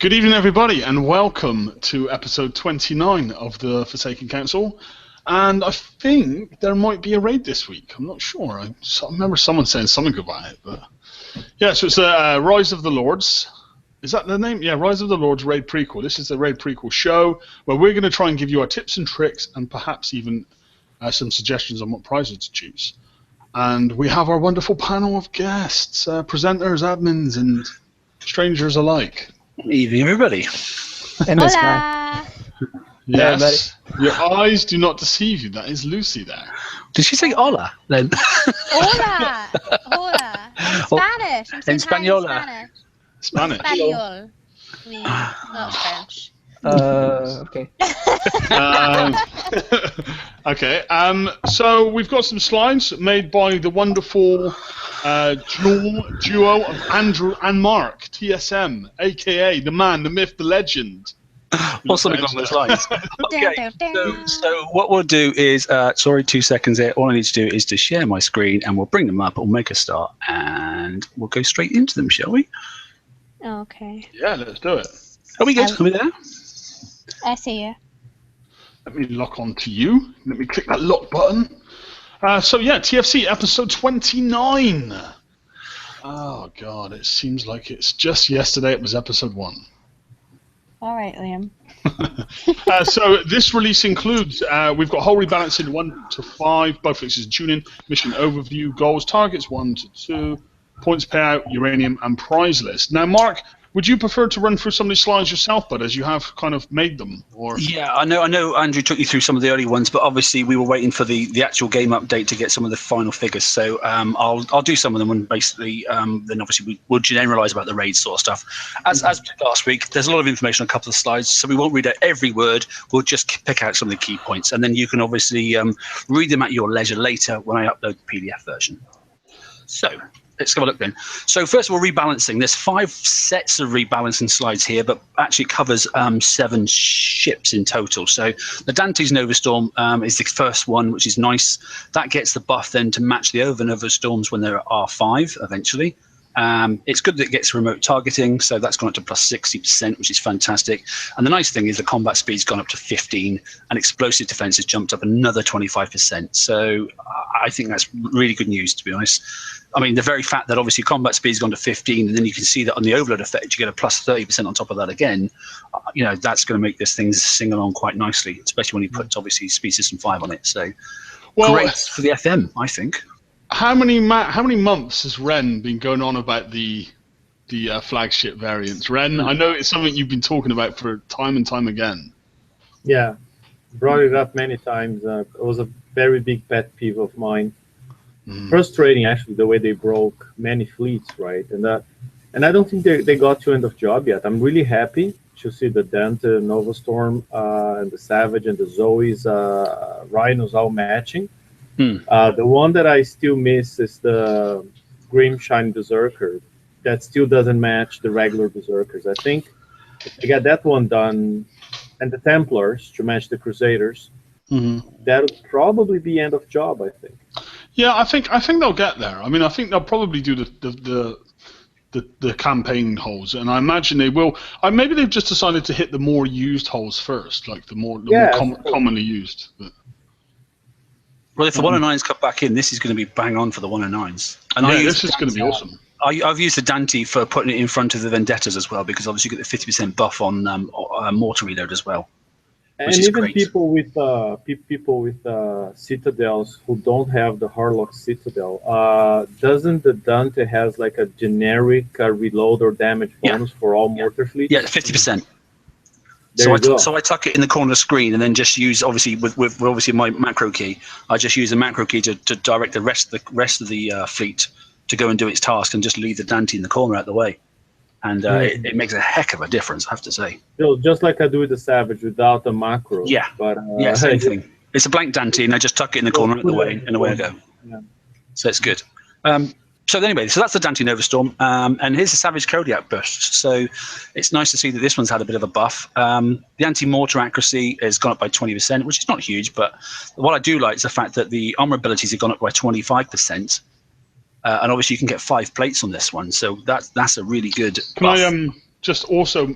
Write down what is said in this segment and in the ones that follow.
Good evening, everybody, and welcome to episode 29 of the Forsaken Council. And I think there might be a raid this week. I'm not sure. I remember someone saying something about it. But yeah, so it's Rise of the Lords. Is that the name? Yeah, Rise of the Lords Raid Prequel. This is the Raid Prequel show where we're going to try and give you our tips and tricks and perhaps even some suggestions on what prizes to choose. And we have our wonderful panel of guests, presenters, admins, and strangers alike. Evening, everybody. And this guy. Yes. Your eyes do not deceive you. That is Lucy there. Did she say hola then? Hola. Hola. In Spanish. In Spaniola. Spanish. Espanol. Not French. Okay. Okay. So we've got some slides made by the wonderful duo of Andrew and Mark, TSM, aka the man, the myth, the legend. Or something along those lines. Okay. So what we'll do is, sorry, 2 seconds here. All I need to do is to share my screen, and we'll bring them up. We'll make a start, and we'll go straight into them, shall we? Okay. Yeah, let's do it. Are we good? Are we there? I see you. Let me lock on to you. Let me click that lock button. So yeah, TFC episode 29. Oh god, it seems like it's just yesterday. It was episode 1. All right, Liam. So this release includes, we've got whole rebalancing 1 to 5, both fixes and tuning, mission overview, goals, targets 1 to 2, points payout, uranium, and prize list. Now, Mark, would you prefer to run through some of these slides yourself, bud, as you have kind of made them? Or Yeah, I know Andrew took you through some of the early ones, but obviously we were waiting for the actual game update to get some of the final figures. So I'll do some of them, and basically then obviously we'll generalise about the raid sort of stuff. As last week, there's a lot of information on a couple of slides, so we won't read out every word. We'll just pick out some of the key points, and then you can obviously read them at your leisure later when I upload the PDF version. So let's have a look then. So first of all, rebalancing. There's 5 sets of rebalancing slides here, but actually covers 7 ships in total. So the Dante's Nova Storm is the first one, which is nice. That gets the buff then to match the Nova Storms when there are 5 eventually. It's good that it gets remote targeting, so that's gone up to plus 60%, which is fantastic. And the nice thing is the combat speed's gone up to 15, and explosive defense has jumped up another 25%. So I think that's really good news, to be honest. I mean, the very fact that obviously combat speed's gone to 15, and then you can see that on the overload effect, you get a plus 30% on top of that again. That's going to make this thing sing along quite nicely, especially when you put obviously Speed System 5 on it. So great for the FM, I think. How many months has Ren been going on about the flagship variants? Ren, I know it's something you've been talking about for time and time again. Yeah, brought it up many times. It was a very big pet peeve of mine. Frustrating, actually, the way they broke many fleets, right? And I don't think they got to end of job yet. I'm really happy to see the Dante, Nova Storm, and the Savage and the Zoe's Rhinos all matching. The one that I still miss is the Grimshine Berserker. That still doesn't match the regular Berserkers. I think if they get that one done, and the Templars to match the Crusaders, that'll probably be end of job, I think. Yeah, I think they'll get there. I mean, I think they'll probably do the campaign holes, and I imagine they will. Maybe they've just decided to hit the more used holes first, like the more commonly used. But. Well, if the 109s cut back in, this is going to be bang on for the 109s. And this is going to be awesome. I've used the Dante for putting it in front of the Vendettas as well, because obviously you get the 50% buff on mortar reload as well. And even great. people with Citadels who don't have the Harlock Citadel, doesn't the Dante has like a generic reload or damage bonus for all mortar fleets? Yeah, 50%. So I tuck it in the corner of the screen and then just use, obviously, with obviously my macro key, I just use the macro key to direct the rest of the fleet to go and do its task, and just leave the Dante in the corner out of the way. And it makes a heck of a difference, I have to say. So just like I do with the Savage without the macro. Yeah, but same thing. It's a blank Dante, and I just tuck it in the corner out of the way, and away I go. Yeah. So it's good. So anyway, so that's the Dante Nova Storm, and here's the Savage Kodiak burst. So it's nice to see that this one's had a bit of a buff. The anti-mortar accuracy has gone up by 20%, which is not huge, but what I do like is the fact that the armor abilities have gone up by 25%. And obviously you can get 5 plates on this one, so that's a really good buff. just also,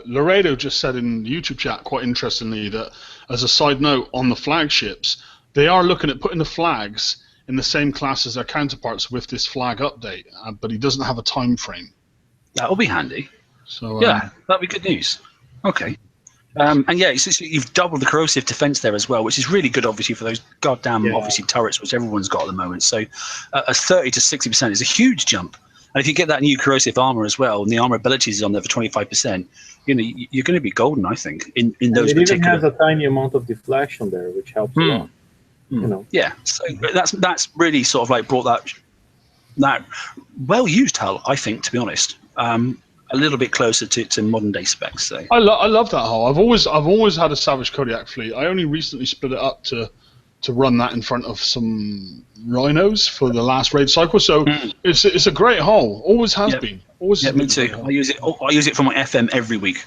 Laredo just said in the YouTube chat quite interestingly that, as a side note, on the flagships, they are looking at putting the flags in the same class as their counterparts with this flag update, but he doesn't have a time frame. That'll be handy. So yeah, that'll be good news. Okay. And yeah, you've doubled the corrosive defense there as well, which is really good, obviously, for those goddamn, obviously, turrets, which everyone's got at the moment. So a 30 to 60% is a huge jump. And if you get that new corrosive armor as well, and the armor abilities is on there for 25%, you know, you're going to be golden, I think, in those it particular... It even has a tiny amount of deflection there, which helps a lot. You know. Yeah, so that's really sort of like brought that well-used hull, I think, to be honest. A little bit closer to modern day specs. So I love that hull. I've always had a Savage Kodiak fleet. I only recently split it up to run that in front of some Rhinos for the last raid cycle. So it's a great hull. Always has been. Always. Yeah, me too. I use it for my FM every week.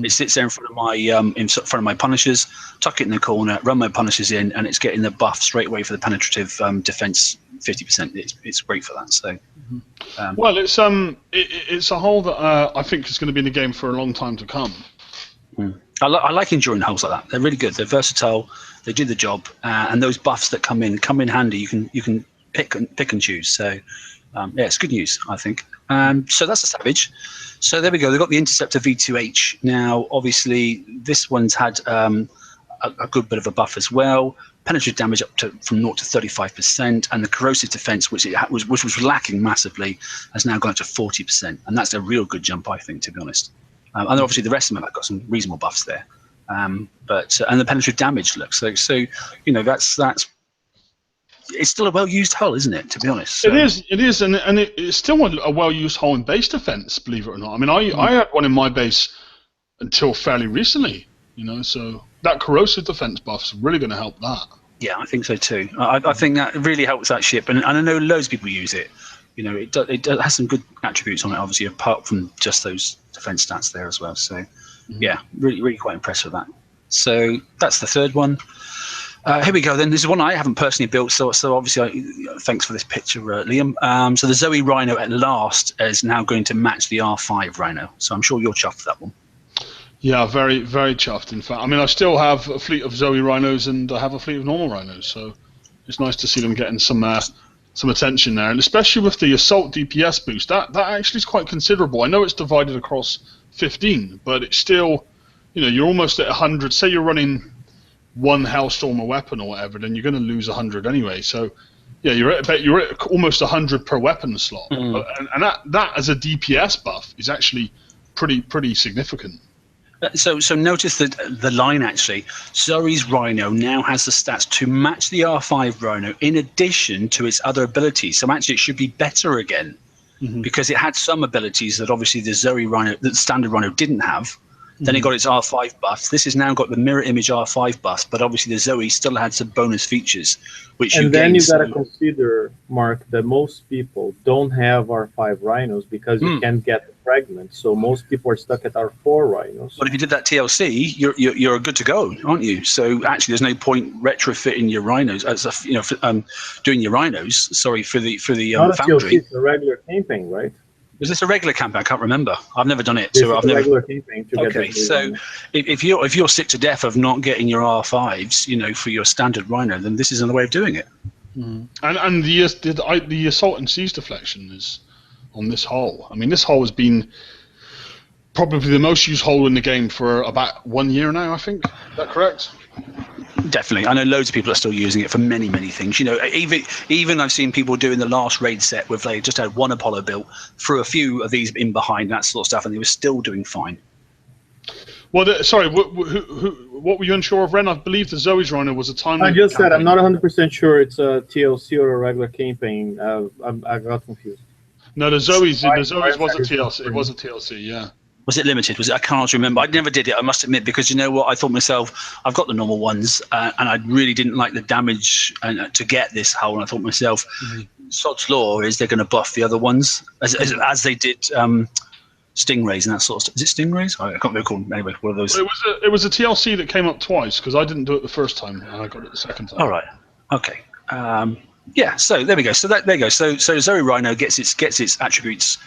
It sits there in front of my Punishers, tuck it in the corner, run my Punishers in, and it's getting the buff straight away for the penetrative defense 50%. It's great for that. So, well, it's a hull that I think is going to be in the game for a long time to come. I like enduring hulls like that. They're really good. They're versatile. They do the job, and those buffs that come in handy. You can pick and choose. So, yeah, it's good news, I think. So that's a Savage. So there we go. They've got the Interceptor V2H. Now, obviously, this one's had a good bit of a buff as well. Penetrative damage up from 0 to 35%, and the corrosive defense, which was lacking massively, has now gone up to 40%, and that's a real good jump, I think, to be honest. And obviously, the rest of them have got some reasonable buffs there. But and the penetrative damage looks so you know that's. It's still a well-used hull, isn't it? To be honest, so. It is, and it's still a well-used hull in base defense. Believe it or not, I mean, I had one in my base until fairly recently. You know, so that corrosive defense buff's really going to help that. Yeah, I think so too. I think that really helps that ship, and I know loads of people use it. You know, it has some good attributes on it, obviously, apart from just those defense stats there as well. So, yeah, really quite impressed with that. So that's the third one. Here we go then. This is one I haven't personally built, so obviously thanks for this picture, Liam. So the Zoe Rhino at last is now going to match the R5 Rhino. So I'm sure you're chuffed with that one. Yeah, very, very chuffed, in fact. I mean, I still have a fleet of Zoe Rhinos and I have a fleet of normal Rhinos, so it's nice to see them getting some attention there. And especially with the Assault DPS boost, that actually is quite considerable. I know it's divided across 15, but it's still, you know, you're almost at 100. Say you're running one Hellstormer weapon or whatever, then you're going to lose 100 anyway. So, yeah, you're at almost 100 per weapon slot, and that as a DPS buff is actually pretty significant. So notice that the line actually, Zoe's Rhino now has the stats to match the R5 Rhino in addition to its other abilities. So actually, it should be better again because it had some abilities that obviously the Zoe Rhino, the standard Rhino, didn't have. Then it got its R5 buffs. This has now got the mirror image R5 buffs, but obviously the Zoe still had some bonus features, which and then you got to consider, Mark, that most people don't have R5 Rhinos because you can't get the fragments. So most people are stuck at R4 Rhinos. But if you did that TLC, you're good to go, aren't you? So actually, there's no point retrofitting your Rhinos as doing your Rhinos. Sorry for the Not foundry. TLC, it's a regular campaign, right? Was this a regular campaign? I can't remember. I've never done it. So I've never. Regular campaign to okay, get so if you're sick to death of not getting your R5s, you know, for your standard Rhino, then this is another way of doing it. And the assault and siege deflection is on this hull. I mean, this hull has been probably the most used hull in the game for about 1 year now. I think. Is that correct? Definitely. I know loads of people are still using it for many things. You know, even I've seen people doing the last raid set with they just had one Apollo built, threw a few of these in behind, that sort of stuff, and they were still doing fine. Well, sorry, what were you unsure of, Ren? I believe the Zoe's Rhino was a time. I just said I'm not 100% sure it's a TLC or a regular campaign. I got confused. No, the Zoe's was a TLC. It was a TLC, yeah. Was it limited? Was it? I can't remember. I never did it, I must admit, because you know what? I thought myself, I've got the normal ones, and I really didn't like the damage to get this hull. And I thought myself, Sod's Law is they're going to buff the other ones as they did Stingrays and that sort of stuff. Is it Stingrays? I can't recall. Anyway, one of those. It was a TLC that came up twice because I didn't do it the first time and I got it the second time. All right. Okay. Yeah, so there we go. So there you go. So Zoe Rhino gets its attributes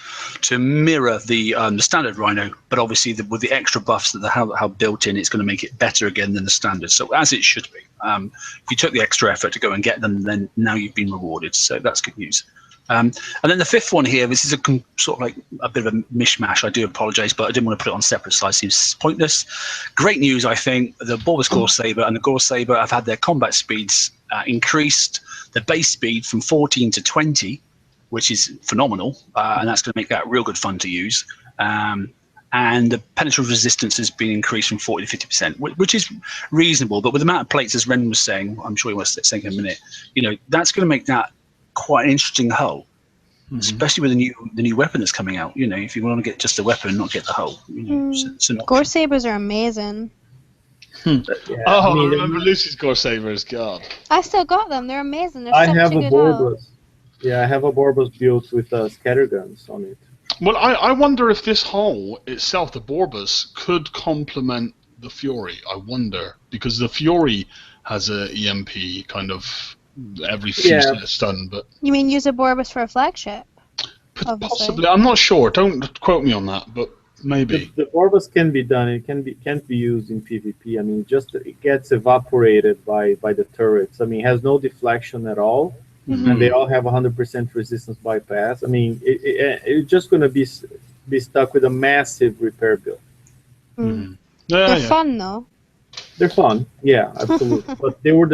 to mirror the standard Rhino, but obviously with the extra buffs that they have built in, it's going to make it better again than the standard. So as it should be. If you took the extra effort to go and get them, then now you've been rewarded. So that's good news. And then the fifth one here, this is sort of like a bit of a mishmash. I do apologise, but I didn't want to put it on separate slides. It seems pointless. Great news, I think. The Borbus Gore Saber and the Gore Saber have had their combat speeds increased. The base speed from 14 to 20, which is phenomenal, and that's going to make that real good fun to use. And the penetrative resistance has been increased from 40 to 50%, which is reasonable. But with the amount of plates, as Ren was saying, I'm sure he was saying in a minute, that's going to make that quite an interesting hull, especially with the new weapon that's coming out. If you want to get just the weapon, not get the hull. Gore Sabers are amazing. Yeah, I remember Lucy's Gore Sabers. God, I still got them. They're amazing. They're I such have a a good hull. Borbus. Yeah, I have a Borbus built with scatter guns on it. well, I wonder if this hull itself, the Borbus, could complement the Fury. I wonder because the Fury has a EMP kind of every few stun, but You mean use a Borbus for a flagship? Obviously. possibly. I'm not sure. Don't quote me on that, but maybe. The Borbus can be done. It can't be used in PvP. I mean, it gets evaporated by the turrets. I mean, it has no deflection at all, and they all have 100% resistance bypass. I mean, it's just going to be stuck with a massive repair bill. They're fun though. They're fun, yeah, absolutely. But they were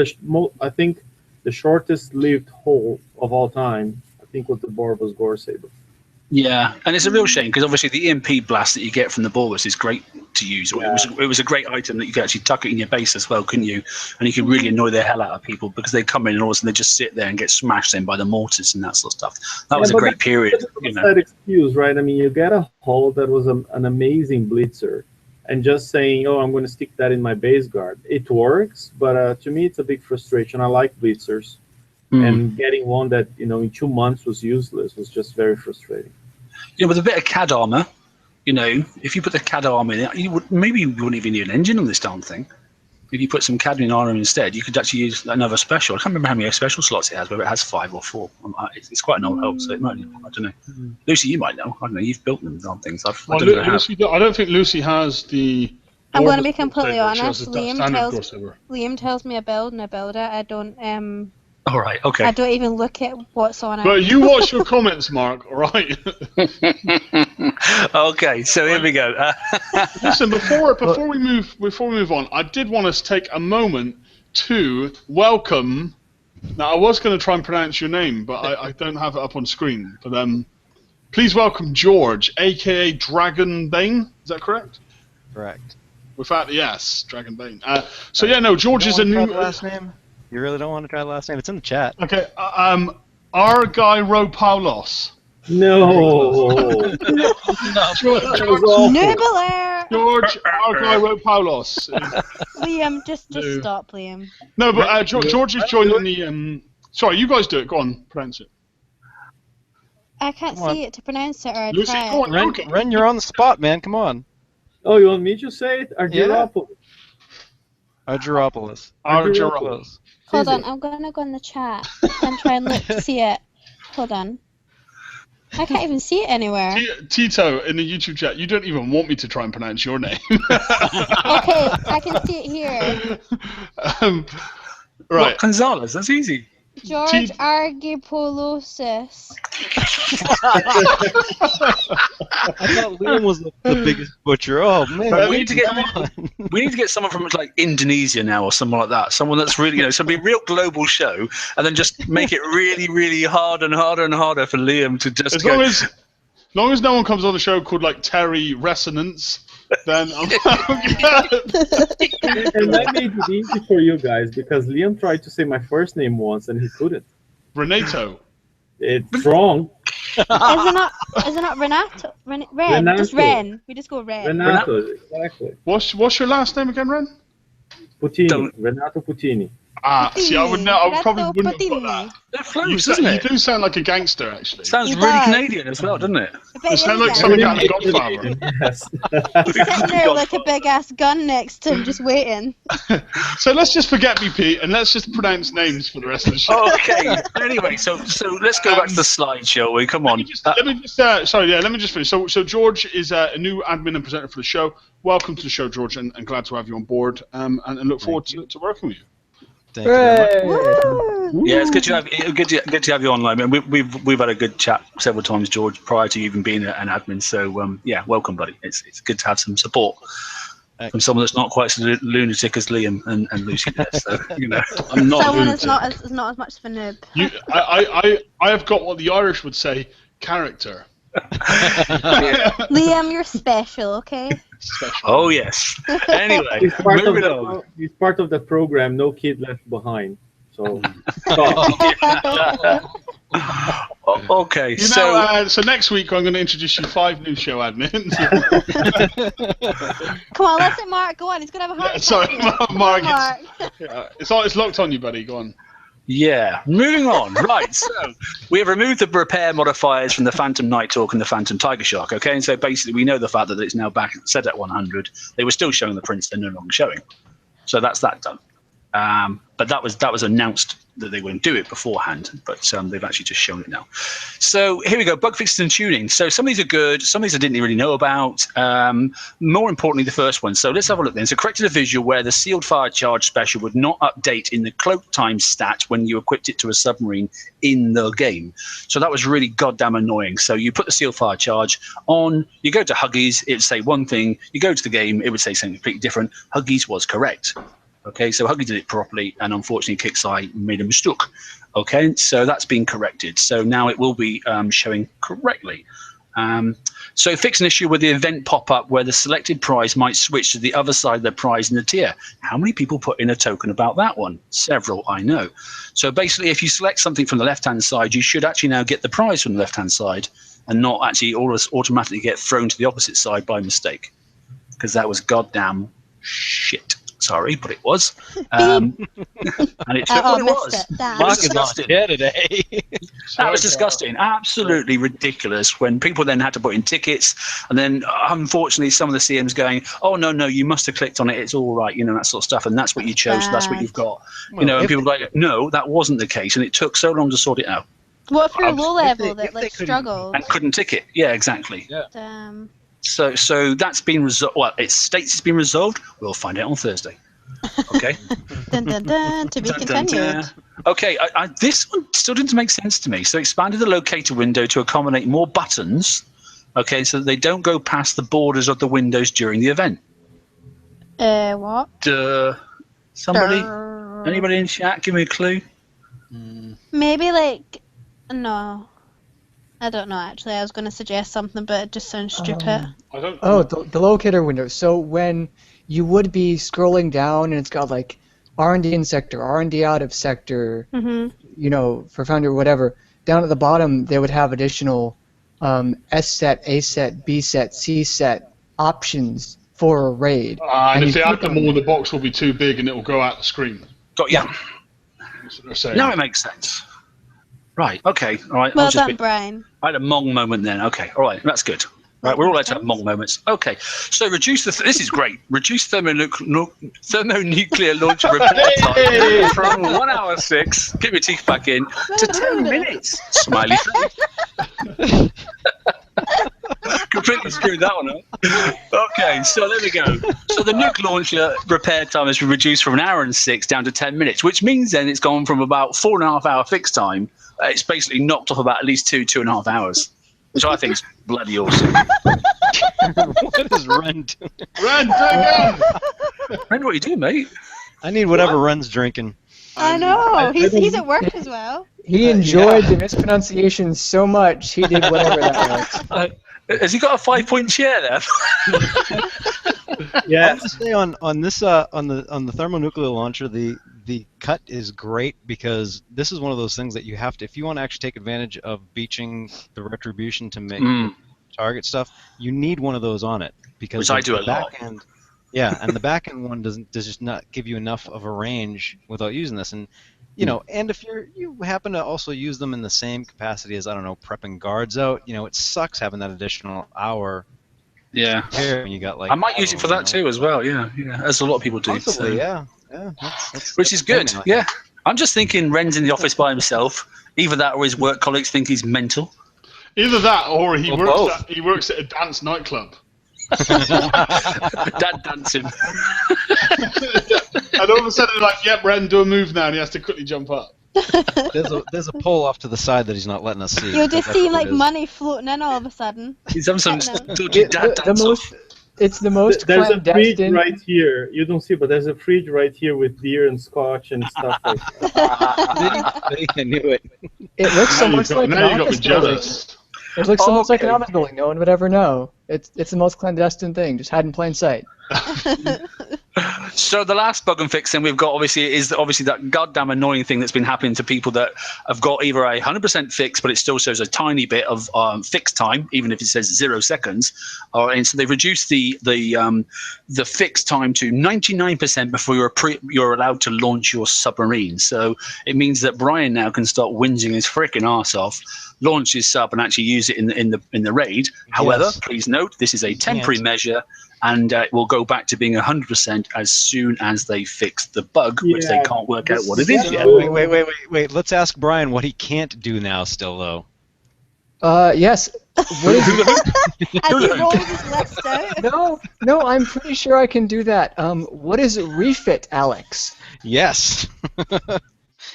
I think the shortest lived hull of all time. I think was the Borbus Gore Saber. Yeah, and it's a real shame because obviously the EMP blast that you get from the Borbus is great to use. Yeah. It was a great item that you could actually tuck it in your base as well, couldn't you? And you could really annoy the hell out of people because they come in and all of a sudden they just sit there and get smashed in by the mortars and that sort of stuff. That was a great period. That excuse, right? I mean, you get a hull that was an amazing blitzer, and just saying, "Oh, I'm going to stick that in my base guard." It works, but to me, it's a big frustration. I like blitzers. And getting one that in 2 months was useless was just very frustrating. With a bit of CAD armor, if you put the CAD armor in it, you wouldn't even need an engine on this darn thing. If you put some cadmium armor instead, you could actually use another special. I can't remember how many special slots it has, whether it has 5 or 4. It's quite an old hull, so it might. I don't know. Lucy, you might know. I don't know. You've built them darn things. I don't think Lucy has the. I'm going to be completely Saber. honest. Liam tells me a build and I build it. I don't. All right. Okay. I don't even look at what's on it. But you watch your comments, Mark. All right. Okay. So here we go. Listen, before we move on, I did want us to take a moment to welcome. Now, I was going to try and pronounce your name, but I don't have it up on screen. But please welcome George, aka Dragonbane. Is that correct? Correct. Without the S, Dragonbane. George is a new last name. You really don't want to try the last name? It's in the chat. Okay, our guy Paulos. No. George, our guy Paulos. Liam, just stop, Liam. No, but George is joining the. Sorry, you guys do it. Go on, pronounce it. I can't see it to pronounce it, or I'd Lucy, try go it. on, Ren, you're on the spot, man. Come on. Oh, you want me to say it? Argyropoulos. Argyropoulos. Argyropoulos. Hold on, I'm gonna go in the chat and try and look to see it. Hold on. I can't even see it anywhere. Tito, in the YouTube chat, you don't even want me to try and pronounce your name. Okay, I can see it here. Right. Gonzalez, that's easy. George Argyropoulos. I thought Liam was the biggest butcher. Oh man, we need to get someone from like Indonesia now or someone like that. Someone that's really so be a real global show, and then just make it really, really hard and harder and harder for Liam to just. As long as no one comes on the show called like Terry Resonance, then I'm good. And that made it easy for you guys because Liam tried to say my first name once and he couldn't. Renato. It's wrong. Is it not Renato? Ren. Just Ren. We just go Ren. Renato, exactly. What's your last name again, Ren? Puttini. Renato Puttini. See, I would know. I probably wouldn't have put that. It flows, doesn't You it? do sound like a gangster, actually. Sounds He really does. Canadian as well, doesn't it? You sound like something out of The Godfather. Yes. Sitting there like a big ass gun next to him, just waiting. So let's just forget me, Pete, and let's just pronounce names for the rest of the show. Okay. Anyway, so let's go back to the slide, shall we? Come on. Let me just finish. So George is a new admin and presenter for the show. Welcome to the show, George, and glad to have you on board. And look forward to working with you. Thank you very much. Woo! Yeah, it's good to have you online. And we've had a good chat several times, George, prior to you even being an admin. So yeah, welcome, buddy. It's good to have some support from someone that's not quite so lunatic as Liam and Lucy there. So I'm not. Someone lunatic. is not as much of a noob. I have got what the Irish would say, character. Liam, you're special, okay? Special. Oh yes. Anyway, He's moving on. He's part of the program. No kid left behind. So stop. Okay, so next week I'm going to introduce you 5 new show admins. Come on, let's let Mark go on. He's gonna have a heart attack. Sorry, Mark. Mark. It's locked on you, buddy. Go on. Yeah, moving on. Right, so we have removed the repair modifiers from the Phantom Night Hawk and the Phantom Tiger Shark, okay? And so basically we know the fact that it's now back set at 100. They were still showing the prints, they're no longer showing. So that's that done. But that was announced that they wouldn't do it beforehand, but they've actually just shown it now. So here we go, bug fixes and tuning. So some of these are good, some of these I didn't really know about. More importantly, the first one. So let's have a look then. So corrected a visual where the sealed fire charge special would not update in the cloak time stat when you equipped it to a submarine in the game. So that was really goddamn annoying. So you put the sealed fire charge on, you go to Huggies, it would say one thing, you go to the game, it would say something completely different. Huggies was correct. Okay, so Huggy did it properly, and unfortunately Kixeye made a mistake. Okay, so that's been corrected. So now it will be showing correctly. So fix an issue with the event pop-up where the selected prize might switch to the other side of the prize in the tier. How many people put in a token about that one? Several, I know. So basically, if you select something from the left-hand side, you should actually now get the prize from the left-hand side and not actually always automatically get thrown to the opposite side by mistake. Because that was goddamn shit. Sorry, but it was. And it took what it was. It was disgusting. Yeah, today. That was disgusting. Absolutely ridiculous when people then had to put in tickets. And then, unfortunately, some of the CMs going, oh, no, you must have clicked on it. It's all right, that sort of stuff. And that's what you chose. So that's what you've got. And people were like, no, that wasn't the case. And it took so long to sort it out. What if you're low level that struggled? And couldn't tick it. Yeah, exactly. Yeah. Damn. So that's been resolved. Well, it states it's been resolved. We'll find out on Thursday. Okay. Dun, dun, dun, to be continued. Okay, this one still didn't make sense to me. So expanded the locator window to accommodate more buttons. Okay, so that they don't go past the borders of the windows during the event. What? Somebody? Anybody in chat? Give me a clue. Maybe no. I don't know, actually. I was going to suggest something, but it just sounds stupid. The locator window. So when you would be scrolling down and it's got like R&D in sector, R&D out of sector, for founder or whatever, down at the bottom they would have additional S set, A set, B set, C set options for a raid. And if they add them all, the box will be too big and it will go out the screen. Got ya. That's what they're saying. Now it makes sense. Right, okay, all right. Well done, Brian. I had a Mong moment then. Okay, all right, that's good. Right, we're all allowed to have Mong moments. Okay, so reduce this is great. Reduce thermonuclear launcher repair time from 1 hour 6, get your teeth back in, to 10 minutes. Smiley face. Completely screwed that one up. Okay, so there we go. So the nuke launcher repair time has been reduced from 1 hour and 6 down to 10 minutes, which means then it's gone from about 4.5 hour fixed time. It's basically knocked off about at least 2.5 hours, which I think is bloody awesome. What is Ren doing? Ren, again! Ren, what are you doing, mate? I need whatever Ren's drinking. I know. He's at work as well. He enjoyed the mispronunciation so much, he did whatever that was. Has he got a 5-point chair there? Yeah. I have to say on this on the thermonuclear launcher, the cut is great because this is one of those things that you have to, if you want to actually take advantage of beaching the retribution to make target stuff, you need one of those on it because which I do a lot. Yeah, and the back end one does just not give you enough of a range without using this. And and if you happen to also use them in the same capacity as, I don't know, prepping guards out, it sucks having that additional hour. Yeah. When you got like. I might use it for that too as well. Yeah, as a lot of people do. Possibly, so. Yeah. Which is good. Yeah. I'm just thinking Ren's in the office by himself. Either that or his work colleagues think he's mental. Either that or he works at a dance nightclub. Dad dancing. And all of a sudden, like, yep, Ren, do a move now, and he has to quickly jump up. There's a pole off to the side that he's not letting us see. You'll just see like money floating in all of a sudden. He's having some dodgy dad dance. It's the most There's clandestine. a fridge right here. You don't see, but there's a fridge right here with beer and scotch and stuff like that. I knew it. It looks so much like an office building. It looks so much like an office building. No one would ever know. It's the most clandestine thing, just hide in plain sight. So the last bug and fix thing we've got is that goddamn annoying thing that's been happening to people that have got either a 100% fix, but it still shows a tiny bit of fix time, even if it says 0 seconds. And so they've reduced the fix time to 99% before you're allowed to launch your submarine. So it means that Brian now can start whinging his freaking arse off, launch his sub, and actually use it in the raid. However, please note this is a temporary measure. And it will go back to being 100% as soon as they fix the bug, which they can't work out what it is yet. Wait. Let's ask Brian what he can't do now still, though. Yes. What is As he rolls his left out. No, I'm pretty sure I can do that. What is refit, Alex? Yes.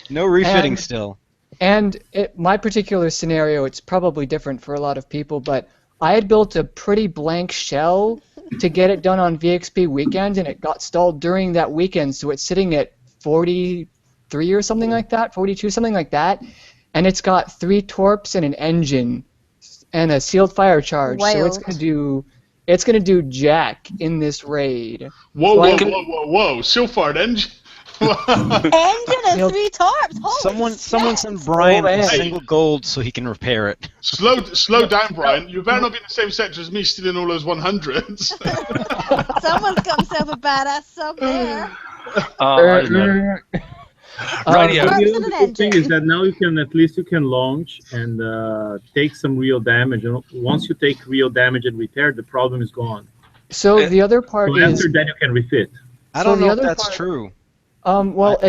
No refitting still. And my particular scenario, it's probably different for a lot of people, but I had built a pretty blank shell to get it done on VXP weekend, and it got stalled during that weekend, so it's sitting at 43 or something like that, 42, something like that, and it's got 3 torps and an engine and a sealed fire charge, so it's gonna do jack in this raid. Whoa! Sealed fire engine. Engine and 3 torps. Someone send Brian a single gold so he can repair it. Slow down, Brian. You better not be in the same sector as me stealing all those 100s. Someone's got himself a badass sub there. I don't know. Radio. The good thing is that now you can launch and take some real damage. And once you take real damage and repair, the problem is gone. So the other part is after that you can refit. I don't know if that's true. Well,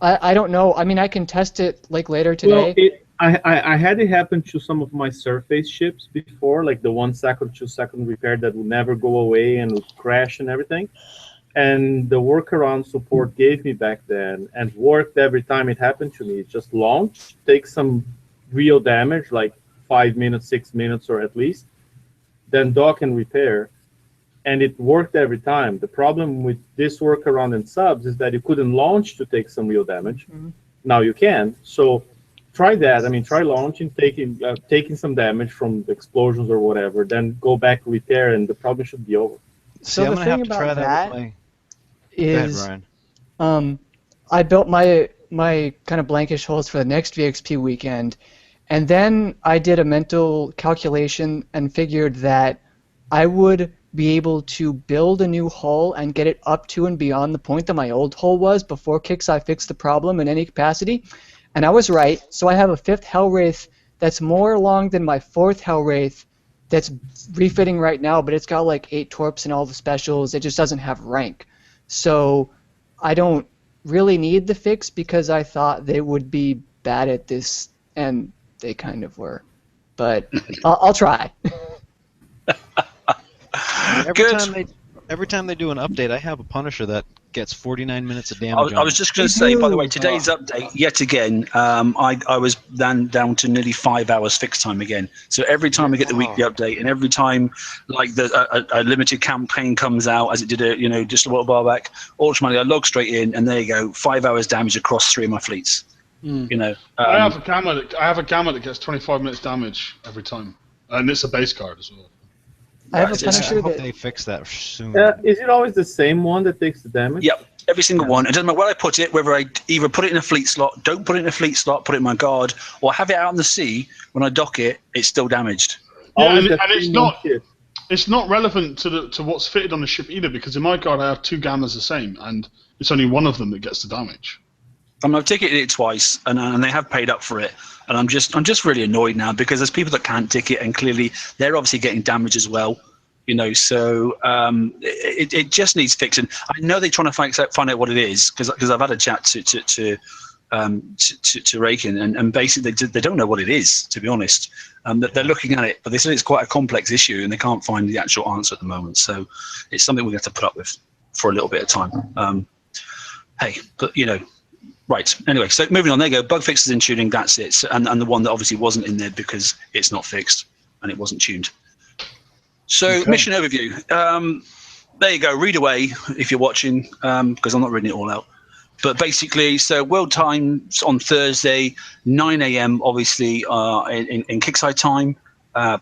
I don't know. I mean, I can test it like later today. Well, I had it happen to some of my surface ships before, like the 1 second, 2 second repair that would never go away and would crash and everything. And the workaround support gave me back then and worked every time it happened to me. Just launch, take some real damage, like 5 minutes, 6 minutes, or at least, then dock and repair. And it worked every time. The problem with this workaround in subs is that you couldn't launch to take some real damage. Mm-hmm. Now you can. So try that. I mean, try launching, taking some damage from the explosions or whatever, then go back, repair, and the problem should be over. So the thing about that is, I built my kind of blankish holes for the next VXP weekend, and then I did a mental calculation and figured that I would be able to build a new hull and get it up to and beyond the point that my old hull was before KixEye fixed the problem in any capacity. And I was right, so I have a 5th Hellwraith that's more long than my 4th Hellwraith that's refitting right now, but it's got like 8 torps and all the specials. It just doesn't have rank. So I don't really need the fix because I thought they would be bad at this, and they kind of were. But I'll try. Every time they do an update, I have a Punisher that gets 49 minutes of damage. I was just going to say, by the way, today's update, yet again, I was then down to nearly 5 hours fix time again. So every time I get the weekly update, and every time like a limited campaign comes out, as it did just a little while back, automatically I log straight in, and there you go, 5 hours damage across 3 of my fleets. I have a camera that gets 25 minutes damage every time, and it's a base card as well. I have a Punisher I hope they fix that soon. Is it always the same one that takes the damage? Yep, every single one. It doesn't matter where I put it, whether I either put it in a fleet slot, don't put it in a fleet slot, put it in my guard, or have it out on the sea. When I dock it, it's still damaged. Yeah, and it's not. It's not relevant to what's fitted on the ship either, because in my guard I have 2 gammas the same, and it's only one of them that gets the damage. I've ticketed it twice, and they have paid up for it, and I'm just really annoyed now because there's people that can't ticket, and clearly they're obviously getting damage as well, you know. So it just needs fixing. I know they're trying to find out what it is because I've had a chat to Rakin, and basically they don't know what it is, to be honest. They're looking at it, but they said it's quite a complex issue, and they can't find the actual answer at the moment. So it's something we have to put up with for a little bit of time. Hey, but you know. Right. Anyway, so moving on. There you go. Bug fixes in tuning. That's it. And the one that obviously wasn't in there because it's not fixed and it wasn't tuned. So mission overview. There you go. Read away if you're watching, because I'm not reading it all out. But basically, so world time on Thursday, 9 a.m. obviously in Kickside time,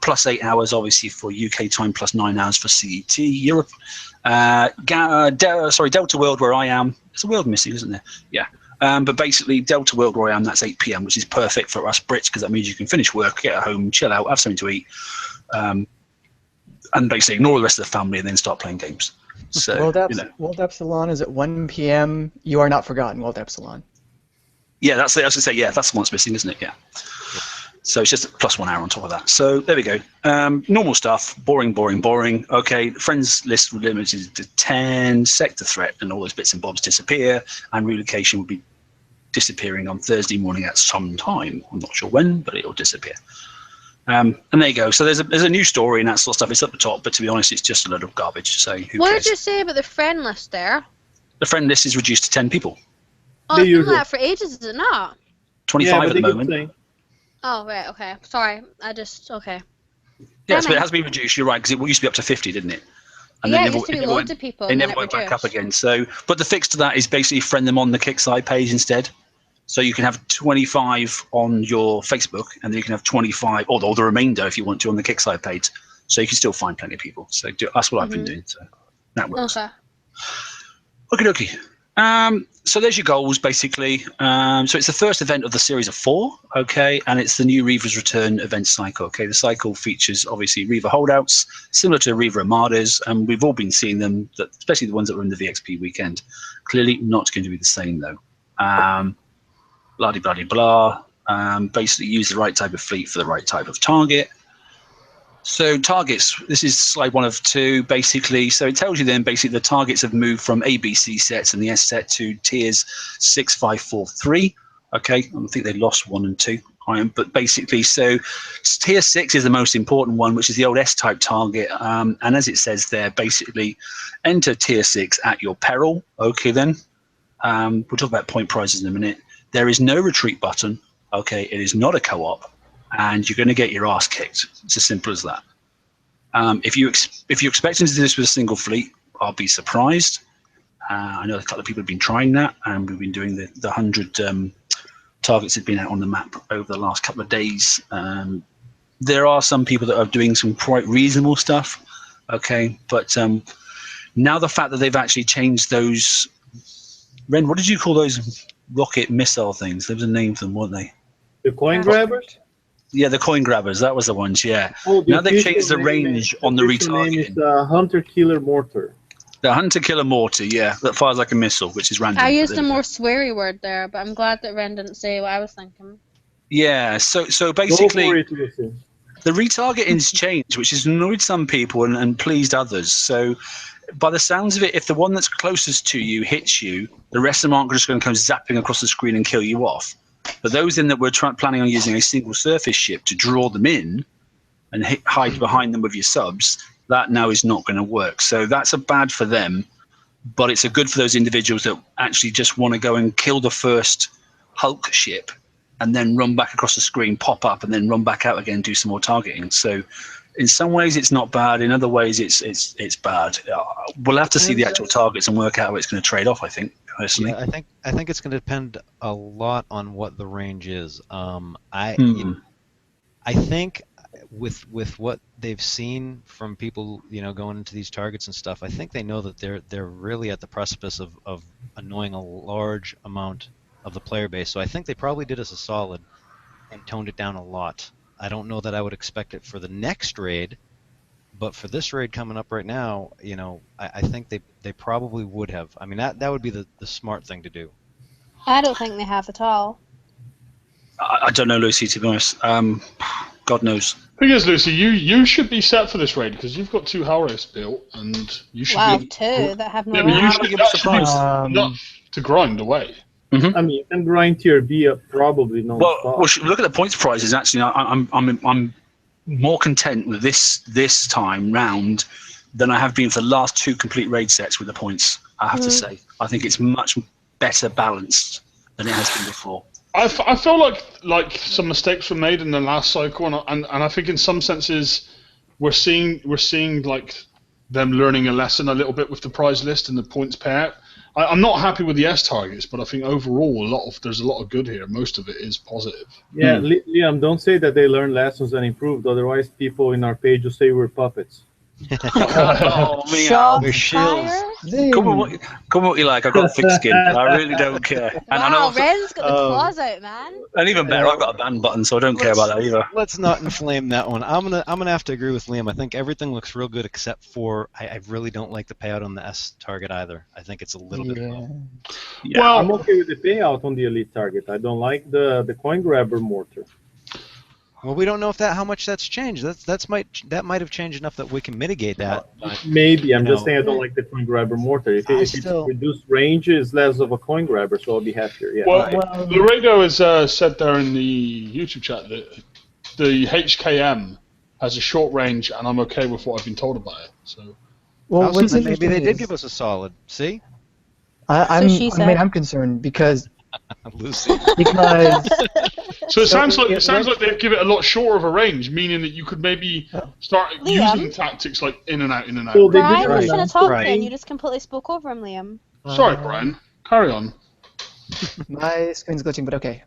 plus 8 hours obviously for UK time, plus 9 hours for CET Europe. Delta World where I am. There's a world missing, isn't there? Yeah. But basically, Delta World where I am, that's 8 p.m., which is perfect for us Brits because that means you can finish work, get home, chill out, have something to eat, and basically ignore the rest of the family and then start playing games. So, World Epsilon is at 1 p.m. You are not forgotten, World Epsilon. Yeah, that's it. I was going to say, yeah, that's the one that's missing, isn't it? Yeah. So it's just a plus 1 hour on top of that. So there we go. Normal stuff. Boring. Okay, friends list limited to 10. Sector threat and all those bits and bobs disappear. And relocation will be disappearing on Thursday morning at some time. I'm not sure when, but it'll disappear. And there you go. So there's a new story and that sort of stuff. It's at the top, but to be honest, it's just a load of garbage. So who What cares? did you say about the friend list there? The friend list is reduced to 10 people. Oh, it's been that for ages, is it not? 25 at the moment. Oh, right, okay. Sorry, okay. Yes, but it has been reduced, you're right, because it used to be up to 50, didn't it? And yeah, then it used to be loads of people. It never went back up again. So, but the fix to that is basically friend them on the Kickside page instead. So you can have 25 on your Facebook, and then you can have 25, or the remainder if you want to, on the Kickside page. So you can still find plenty of people. So that's what I've been doing. So that works. Okay. Okie dokie. So there's your goals, basically. So it's the first event of the series of 4, okay, and it's the new Reaver's Return event cycle, okay. The cycle features, obviously, Reaver holdouts, similar to Reaver Armadas, and we've all been seeing them, especially the ones that were in the VXP weekend. Clearly not going to be the same, though. Blah-de-blah-de-blah. Basically, use the right type of fleet for the right type of target. So targets, this is slide 1 of 2, basically. So it tells you then basically the targets have moved from A, B, C sets and the S set to tiers 6, 5, 4, 3. Okay, I think they lost 1 and 2. But basically, so tier 6 is the most important one, which is the old S-type target. And as it says there, basically enter tier 6 at your peril. Okay, then. We'll talk about point prizes in a minute. There is no retreat button. Okay, it is not a co-op. And you're going to get your ass kicked. It's as simple as that. If you're expecting to do this with a single fleet, I'll be surprised. I know a couple of people have been trying that, and we've been doing the 100 targets that have been out on the map over the last couple of days. There are some people that are doing some quite reasonable stuff, okay? But now the fact that they've actually changed those... Ren, what did you call those rocket missile things? There was a name for them, weren't they? The coin grabbers? Yeah, the coin grabbers. That was the ones. Yeah. Oh, now they've changed the range on the retargeting. Name is the Hunter Killer Mortar. The Hunter Killer Mortar, yeah, that fires like a missile, which is random. I used a more sweary word there, but I'm glad that Ren didn't say what I was thinking. Yeah. So basically, the retargeting's changed, which has annoyed some people and pleased others. So, by the sounds of it, if the one that's closest to you hits you, the rest of them aren't just going to come zapping across the screen and kill you off. But those in that were planning on using a single surface ship to draw them in and hide behind them with your subs, that now is not going to work. So that's a bad for them, but it's a good for those individuals that actually just want to go and kill the first Hulk ship and then run back across the screen, pop up, and then run back out again and do some more targeting. So in some ways it's not bad. In other ways it's bad. We'll have to see the actual targets and work out how it's going to trade off, I think. Personally. Yeah, I think it's going to depend a lot on what the range is. I think with what they've seen from people, going into these targets and stuff, I think they know that they're really at the precipice of annoying a large amount of the player base. So I think they probably did us a solid and toned it down a lot. I don't know that I would expect it for the next raid, But for this raid coming up right now, you know, I think they probably would have. I mean, that would be the smart thing to do. I don't think they have at all. I don't know, Lucy, to be honest. God knows. Thing is, Lucy, you should be set for this raid because you've got 2 Hellrace built, and you should Wow, be 2 that have no. Yeah, but you How should do you that give should us be a enough to grind away. I mean, you can grind tier B up probably non-stop. Well, look at the points prizes. Actually, I'm more content with this time round than I have been for the last 2 complete raid sets with the points. I have to say, I think it's much better balanced than it has been before. I feel like some mistakes were made in the last cycle, and I think in some senses we're seeing like them learning a lesson a little bit with the prize list and the points payout. I'm not happy with the S targets, but I think overall there's a lot of good here. Most of it is positive. Yeah, Liam, don't say that they learned lessons and improved. Otherwise, people in our page will say we're puppets. Oh, Shots shills. fired. Come on, what you like. I've got thick skin. I really don't care. And I Wow, know, Ren's got the claws out, man. and even better, I've got a ban button, so I don't care about that either. Let's not inflame that one. I'm gonna have to agree with Liam. I think everything looks real good except for I really don't like the payout on the S target either. I think it's a little bit low. Yeah. Well, I'm okay with the payout on the elite target. I don't like the coin grabber mortar. Well, we don't know how much that's changed. That might have changed enough that we can mitigate that. But, Maybe. I'm you just know. saying I don't like the coin grabber mortar. If it's reduced range, it's less of a coin grabber, so I'll be happier. Yeah. Well, Laredo has said there in the YouTube chat that the HKM has a short range, and I'm okay with what I've been told about it. So. Well, what's maybe interesting they did is- give us a solid. See, I'm concerned because Lucy. So it sounds like they give it a lot shorter of a range, meaning that you could maybe start using tactics like in and out. So they Brian did was trying to talk Right. then, you just completely spoke over him, Liam. Sorry, Brian. Carry on. My screen's glitching, but okay.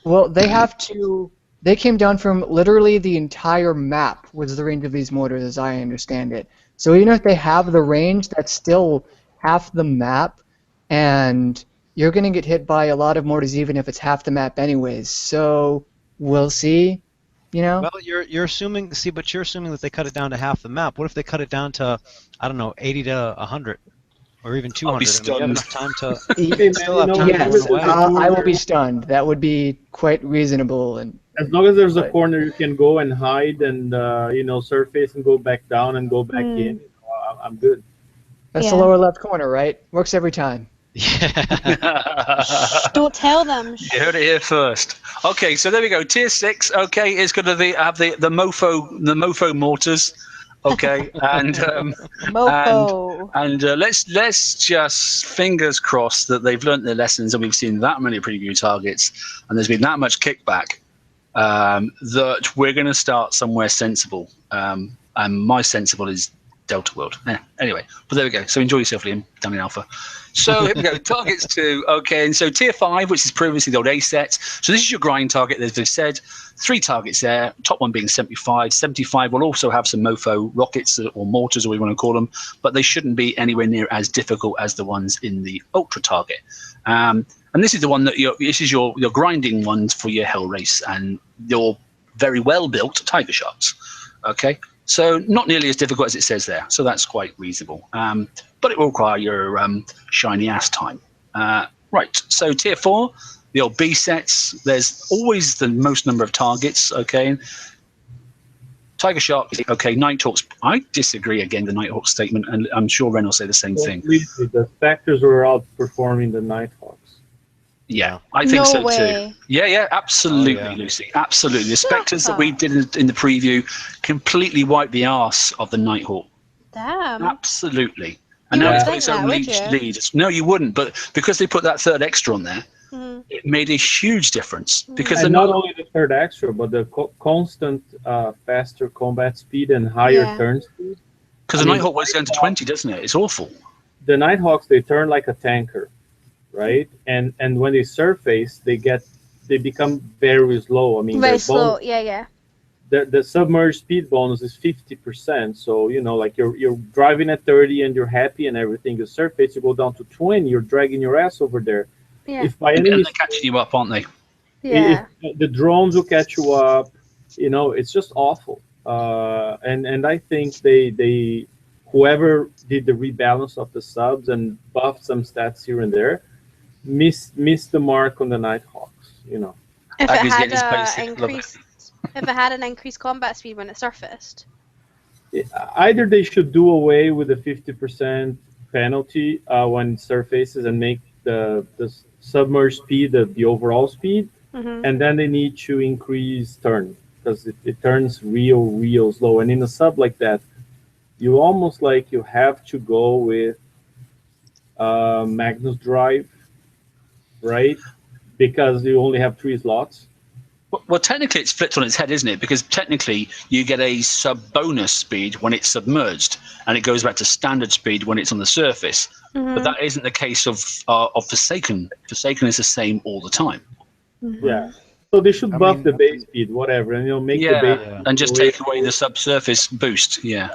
Well, they came down from literally the entire map was the range of these mortars, as I understand it. So even if they have the range, that's still half the map, and you're going to get hit by a lot of mortars even if it's half the map anyways. So we'll see, you know? Well, you're assuming. See, but you're assuming that they cut it down to half the map. What if they cut it down to, I don't know, 80 to 100, or even 200? I'll be I mean, you have enough time to. Hey, still have man, time to Yes, run away. I will be stunned. That would be quite reasonable. And As long as there's a corner you can go and hide and surface and go back down and go back in, I'm good. that's Yeah. the lower left corner, right? Works every time. Don't tell them. You heard it here first. Okay, so there we go. Tier 6. Okay, it's going to have the mofo mortars. Okay, and Mofo. and let's just fingers crossed that they've learnt their lessons and we've seen that many preview targets and there's been that much kickback that we're going to start somewhere sensible. And my sensible is Delta World. Anyway, but there we go. So enjoy yourself, Liam, down in Alpha. So here we go. Targets 2. Okay, and so Tier 5, which is previously the old A set. So this is your grind target, as they've said. 3 targets there. Top one being 75. 75 will also have some mofo rockets or mortars, or whatever you want to call them, but they shouldn't be anywhere near as difficult as the ones in the Ultra target. And this is the one that this is your grinding ones for your Hell Race and your very well built Tiger Sharks. Okay. So not nearly as difficult as it says there. So that's quite reasonable. But it will require your shiny ass time. Right. So Tier 4, the old B sets. There's always the most number of targets. Okay. Tiger Shark. Okay. Nighthawks. I disagree again. The Nighthawk statement, and I'm sure Ren will say the same thing. The Spectres were outperforming the Nighthawks. Yeah, I think No so way. too. Yeah, absolutely, Oh, yeah. Lucy. Absolutely. The Spectres that up. we did in the preview completely wiped the arse of the Nighthawk. Damn. Absolutely. And You now it's wouldn't got think its own that, would you? lead. No, you wouldn't. But because they put that third extra on there, Mhm. it made a huge difference. Because And they're not not. only the third extra, but the constant faster combat speed and higher Yeah. turn speed. Because the Nighthawk was going to 20, doesn't it? It's awful. The Nighthawks, they turn like a tanker, right? And when they surface, they become very slow. I mean, Very their slow. bonus- Yeah. the submerged speed bonus is 50%. So like you're driving at 30 and you're happy and everything. You surface, you go down to 20, you're dragging your ass over there. Yeah. If by And any they're mistake, catching you up, aren't they? Yeah. if the drones will catch you up, it's just awful. and I think they whoever did the rebalance of the subs and buffed some stats here and there missed the mark on the Nighthawks. You know, If That it is had getting his basic level. if it had an increased combat speed when it surfaced. either they should do away with the 50% penalty when it surfaces and make the submerged speed the overall speed, and then they need to increase turn because it turns real slow. And in a sub like that, you almost like you have to go with Magnus Drive, right? Because you only have 3 slots. Well, technically it's flipped on its head, isn't it? Because technically you get a sub-bonus speed when it's submerged, and it goes back to standard speed when it's on the surface. But that isn't the case of Forsaken. Forsaken is the same all the time. Yeah. So they should buff the base speed, whatever, and make the base and just take away the subsurface boost. Yeah.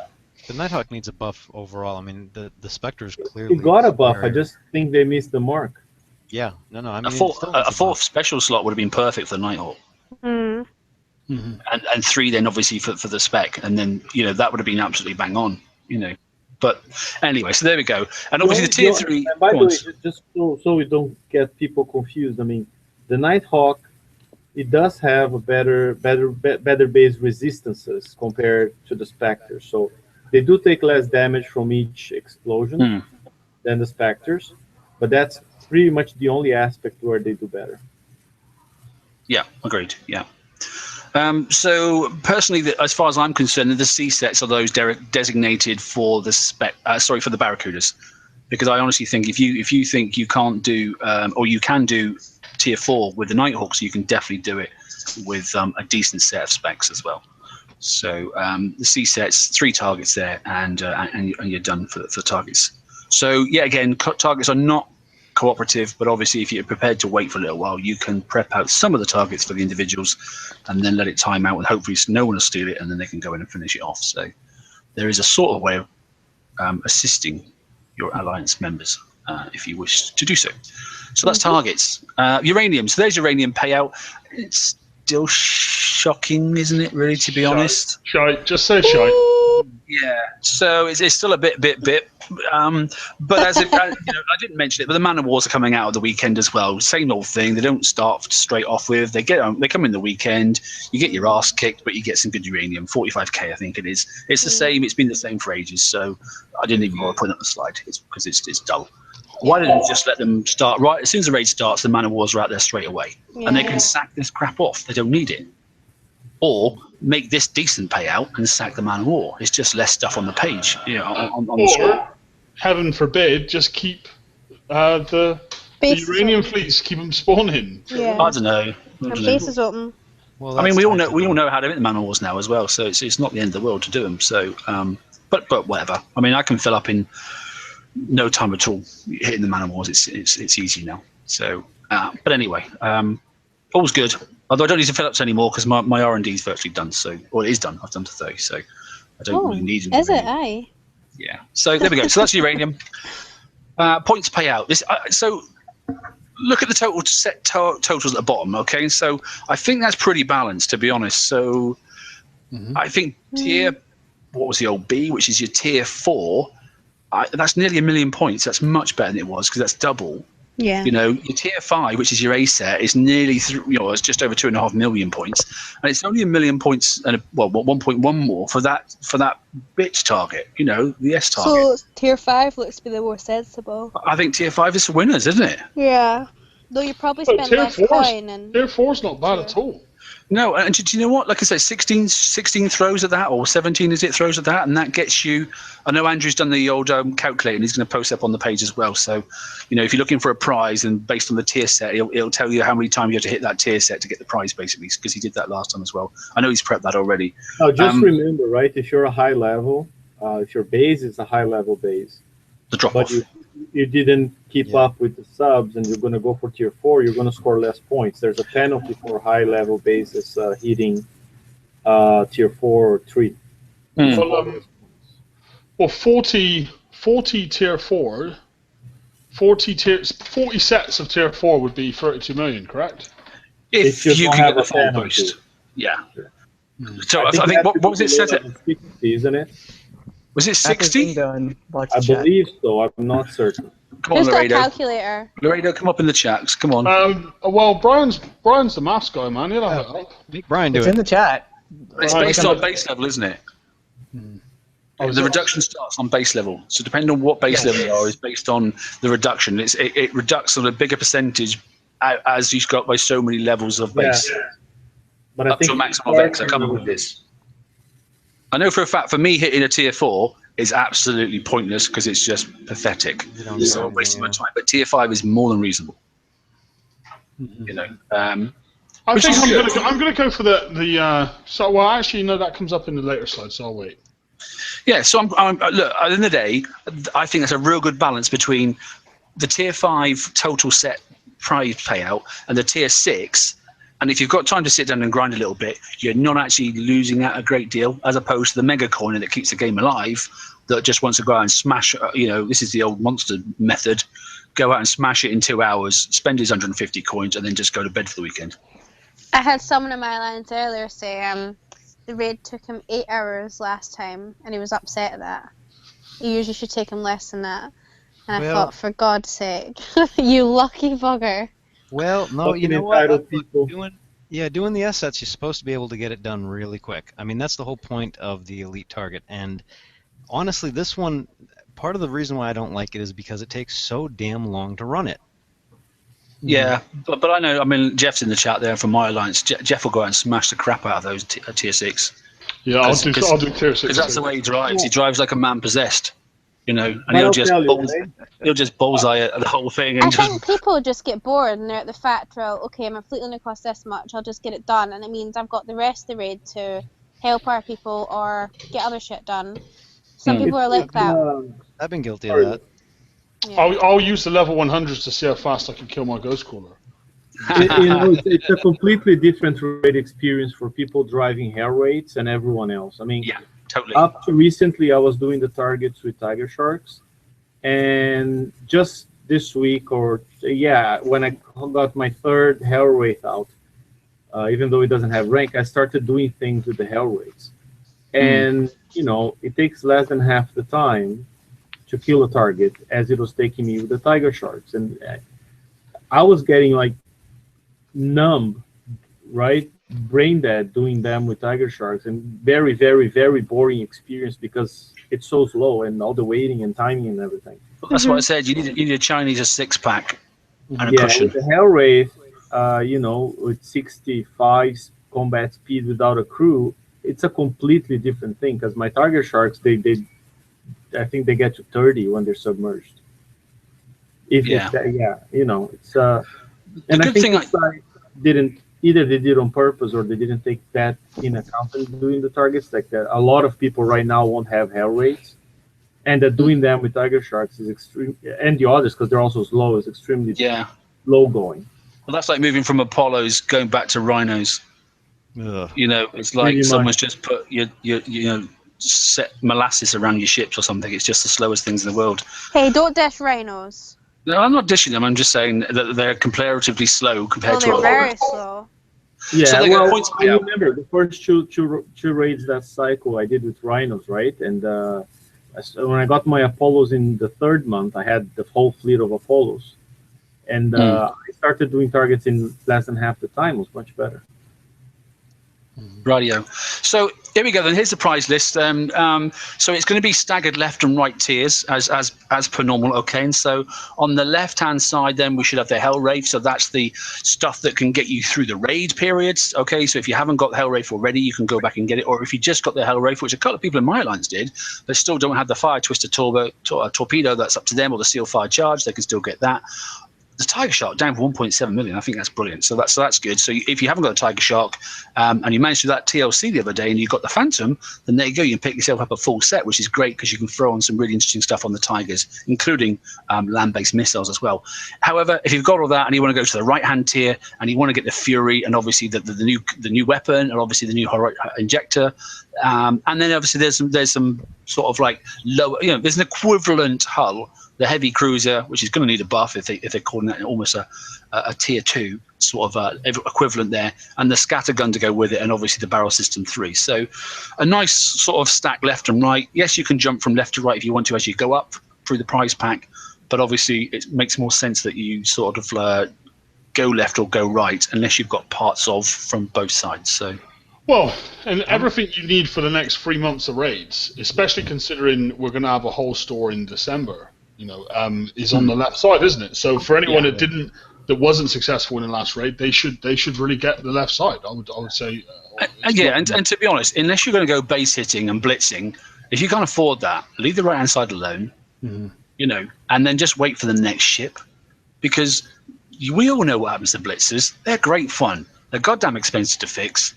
The Nighthawk needs a buff overall. I mean, the Spectre's clearly. It got a buff. I just think they missed the mark. Yeah. No. I mean, a fourth special slot would have been perfect for the Nighthawk. And 3 then obviously for the spec, and then that would have been absolutely bang on. But anyway, so there we go. And obviously the tier 3. And by the way, just so we don't get people confused, I mean, the Nighthawk, it does have a better base resistances compared to the Spectre. So they do take less damage from each explosion than the Spectres, but that's pretty much the only aspect where they do better. Yeah, agreed. Yeah. So personally, as far as I'm concerned, the C sets are those designated for the for the Barracudas, because I honestly think if you think you can't do or you can do tier 4 with the Nighthawks, you can definitely do it with a decent set of specs as well. So the C sets, 3 targets there, and you're done for targets. So yeah, again, targets are not cooperative, but obviously if you're prepared to wait for a little while, you can prep out some of the targets for the individuals and then let it time out, and hopefully no one will steal it, and then they can go in and finish it off. So there is a sort of way of assisting your alliance members if you wish to do so. So that's targets. Uranium. So there's uranium payout. It's still shocking, isn't it, really, to be honest? Shite. Just say shite. Yeah. So it's still a bit. But as if I didn't mention it, but the Man of Wars are coming out of the weekend as well. Same old thing. They don't start straight off with. They come in the weekend. You get your ass kicked, but you get some good uranium. 45k, I think it is. It's the same. It's been the same for ages. So I didn't even want to put it on the slide. It's because it's dull. Why didn't you just let them start right as soon as the raid starts? The Man of Wars are out there straight away, and they can sack this crap off. They don't need it. Or make this decent payout and sack the Man of War. It's just less stuff on the page, on the screen. Heaven forbid, just keep the uranium fleets, keep them spawning. Yeah. I don't know. Base is open. Well, I mean, we all know how to make the Man of Wars now as well, so it's not the end of the world to do them. So, but whatever. I mean, I can fill up in no time at all hitting the Man of Wars. It's easy now. So, but anyway, all's good. Although I don't need to fill up anymore because my R&D is virtually done. So, it is done. I've done to 30, so I don't really need it. Is it? Aye. Yeah. So there we go. So that's uranium. Points payout. So look at the total set totals at the bottom. Okay. So I think that's pretty balanced, to be honest. So I think what was the old B, which is your tier 4. That's nearly 1 million points. That's much better than it was because that's double. Yeah. Your tier 5, which is your A set, is nearly it's just over 2.5 million points, and it's only 1 million points and 1.1 more for that bitch target. The S target. So tier 5 looks to be the more sensible. I think tier 5 is for winners, isn't it? Yeah. Though you probably spend less coin and tier 4's not bad at all. No, and do you know what? Like I said, 16 throws at that, or 17 throws at that, and that gets you. I know Andrew's done the old calculator, and he's going to post up on the page as well. So, if you're looking for a prize, and based on the tier set, it'll tell you how many times you have to hit that tier set to get the prize, basically, because he did that last time as well. I know he's prepped that already. Now, just remember, right? If you're a high level, if your base is a high level base, the drop off. You didn't keep up with the subs and you're going to go for tier 4, you're going to score less points. There's a penalty for high level bases hitting tier 4 or 3. Well, 40 tier 4, 40 sets of tier 4 would be 32 million, correct? If you can get the full boost. Yeah. So I think what was it set at? 60, isn't it? Was it After it's 60? done, watch I the chat. believe so. I'm not certain. Come on, Who's got a Laredo. calculator? Laredo, come up in the chats. Come on. Well, Brian's the maths guy, man. He'll have it up. Make Brian do It's it. in the chat. It's based on base level, isn't it? Oh, The reduction starts on base level. So depending on what base level you are is based on the reduction. It reducts on a bigger percentage as you've got by so many levels of base. Yeah. But I Up think to a maximum of X. I come up with this. I know for a fact, for me, hitting a tier 4 is absolutely pointless because it's just pathetic. It's all wasting my time. But tier 5 is more than reasonable. You know. I think I'm gonna go for the. So well, actually, no, that comes up in the later slide, so I'll wait. Yeah. So look. At the end of the day, I think that's a real good balance between the tier 5 total set prize payout and the tier 6. And if you've got time to sit down and grind a little bit, you're not actually losing out a great deal, as opposed to the mega coin that keeps the game alive, that just wants to go out and smash. This is the old monster method. Go out and smash it in 2 hours, spend his 150 coins, and then just go to bed for the weekend. I had someone in my lines earlier say the raid took him 8 hours last time, and he was upset at that. It usually should take him less than that. And I thought, for God's sake, you lucky bugger. Well, no, you know what? Doing the S-sets, you're supposed to be able to get it done really quick. I mean, that's the whole point of the elite target. And honestly, this one, part of the reason why I don't like it is because it takes so damn long to run it. Yeah, but I know. I mean, Jeff's in the chat there from my alliance. Jeff will go out and smash the crap out of those tier 6. Yeah, I'll do tier 6. Because that's the way he drives. He drives like a man possessed. And he'll just bullseye the whole thing. I think people just get bored and they're at the fact, well, okay, my fleet only costs this much, I'll just get it done, and it means I've got the rest of the raid to help our people or get other shit done. Some people are like that. I've been guilty of that. Yeah. I'll use the level 100s to see how fast I can kill my ghost crawler. It's a completely different raid experience for people driving hell raids and everyone else. I mean, yeah. Totally. Up to recently, I was doing the targets with Tiger Sharks, and just this week, when I got my third Hell Wraith out, even though it doesn't have rank, I started doing things with the Hell Wraiths, and it takes less than half the time to kill a target as it was taking me with the Tiger Sharks, and I was getting like numb, right? Brain dead doing them with Tiger Sharks, and very, very, very boring experience because it's so slow and all the waiting and timing and everything. Well, that's what I said. You need a Chinese 6-pack and a cushion. With the Hell Wraith, with 65 combat speed without a crew, it's a completely different thing. Because my Tiger Sharks, I think they get to 30 when they're submerged. And I think either they did on purpose or they didn't take that in account in doing the targets. Like a lot of people right now won't have hell rates, and that doing them with Tiger Sharks is extreme, and the others because they're also slow is extremely low going. Well, that's like moving from Apollos going back to Rhinos. Ugh. It's like someone's just put set molasses around your ships or something. It's just the slowest things in the world. Hey, don't dish rhinos. No, I'm not dishing them. I'm just saying that they're comparatively slow compared to. They're very slow. Yeah, so I remember the first two raids that cycle I did with rhinos, right? And when I got my Apollos in the 3rd month, I had the whole fleet of Apollos, and I started doing targets in less than half the time. It was much better. Radio. So here we go. Then here's the prize list. So it's going to be staggered left and right tiers as per normal. Okay. And so on the left hand side, then we should have the Hell Wraith. So that's the stuff that can get you through the raid periods. Okay. So if you haven't got the Hell Wraith already, you can go back and get it. Or if you just got the Hell Wraith, which a couple of people in my alliance did, but still don't have the Fire Twister torpedo, that's up to them, or the Seal Fire Charge, they can still get that. The Tiger Shark down for 1.7 million. I think that's brilliant. So that's good. So if you haven't got a Tiger Shark and you managed to do that TLC the other day and you got the Phantom, then there you go. You can pick yourself up a full set, which is great because you can throw on some really interesting stuff on the Tigers, including land-based missiles as well. However, if you've got all that and you want to go to the right-hand tier and you want to get the Fury and obviously the new weapon and obviously the new injector, and then obviously there's some sort of like lower. There's an equivalent hull, the heavy cruiser, which is going to need a buff if they're calling that almost a tier 2 sort of equivalent there, and the scatter gun to go with it, and obviously the barrel system 3. So a nice sort of stack left and right. Yes, you can jump from left to right if you want to as you go up through the prize pack, but obviously it makes more sense that you sort of go left or go right unless you've got parts from both sides. So. Well, and everything you need for the next 3 months of raids, especially considering we're going to have a whole store in December, is on the left side, isn't it? So for anyone that wasn't successful in the last raid, they should really get the left side. I would say. And to be honest, unless you're going to go base hitting and blitzing, if you can't afford that, leave the right hand side alone. And then just wait for the next ship, because we all know what happens to blitzers. They're great fun. They're goddamn expensive to fix.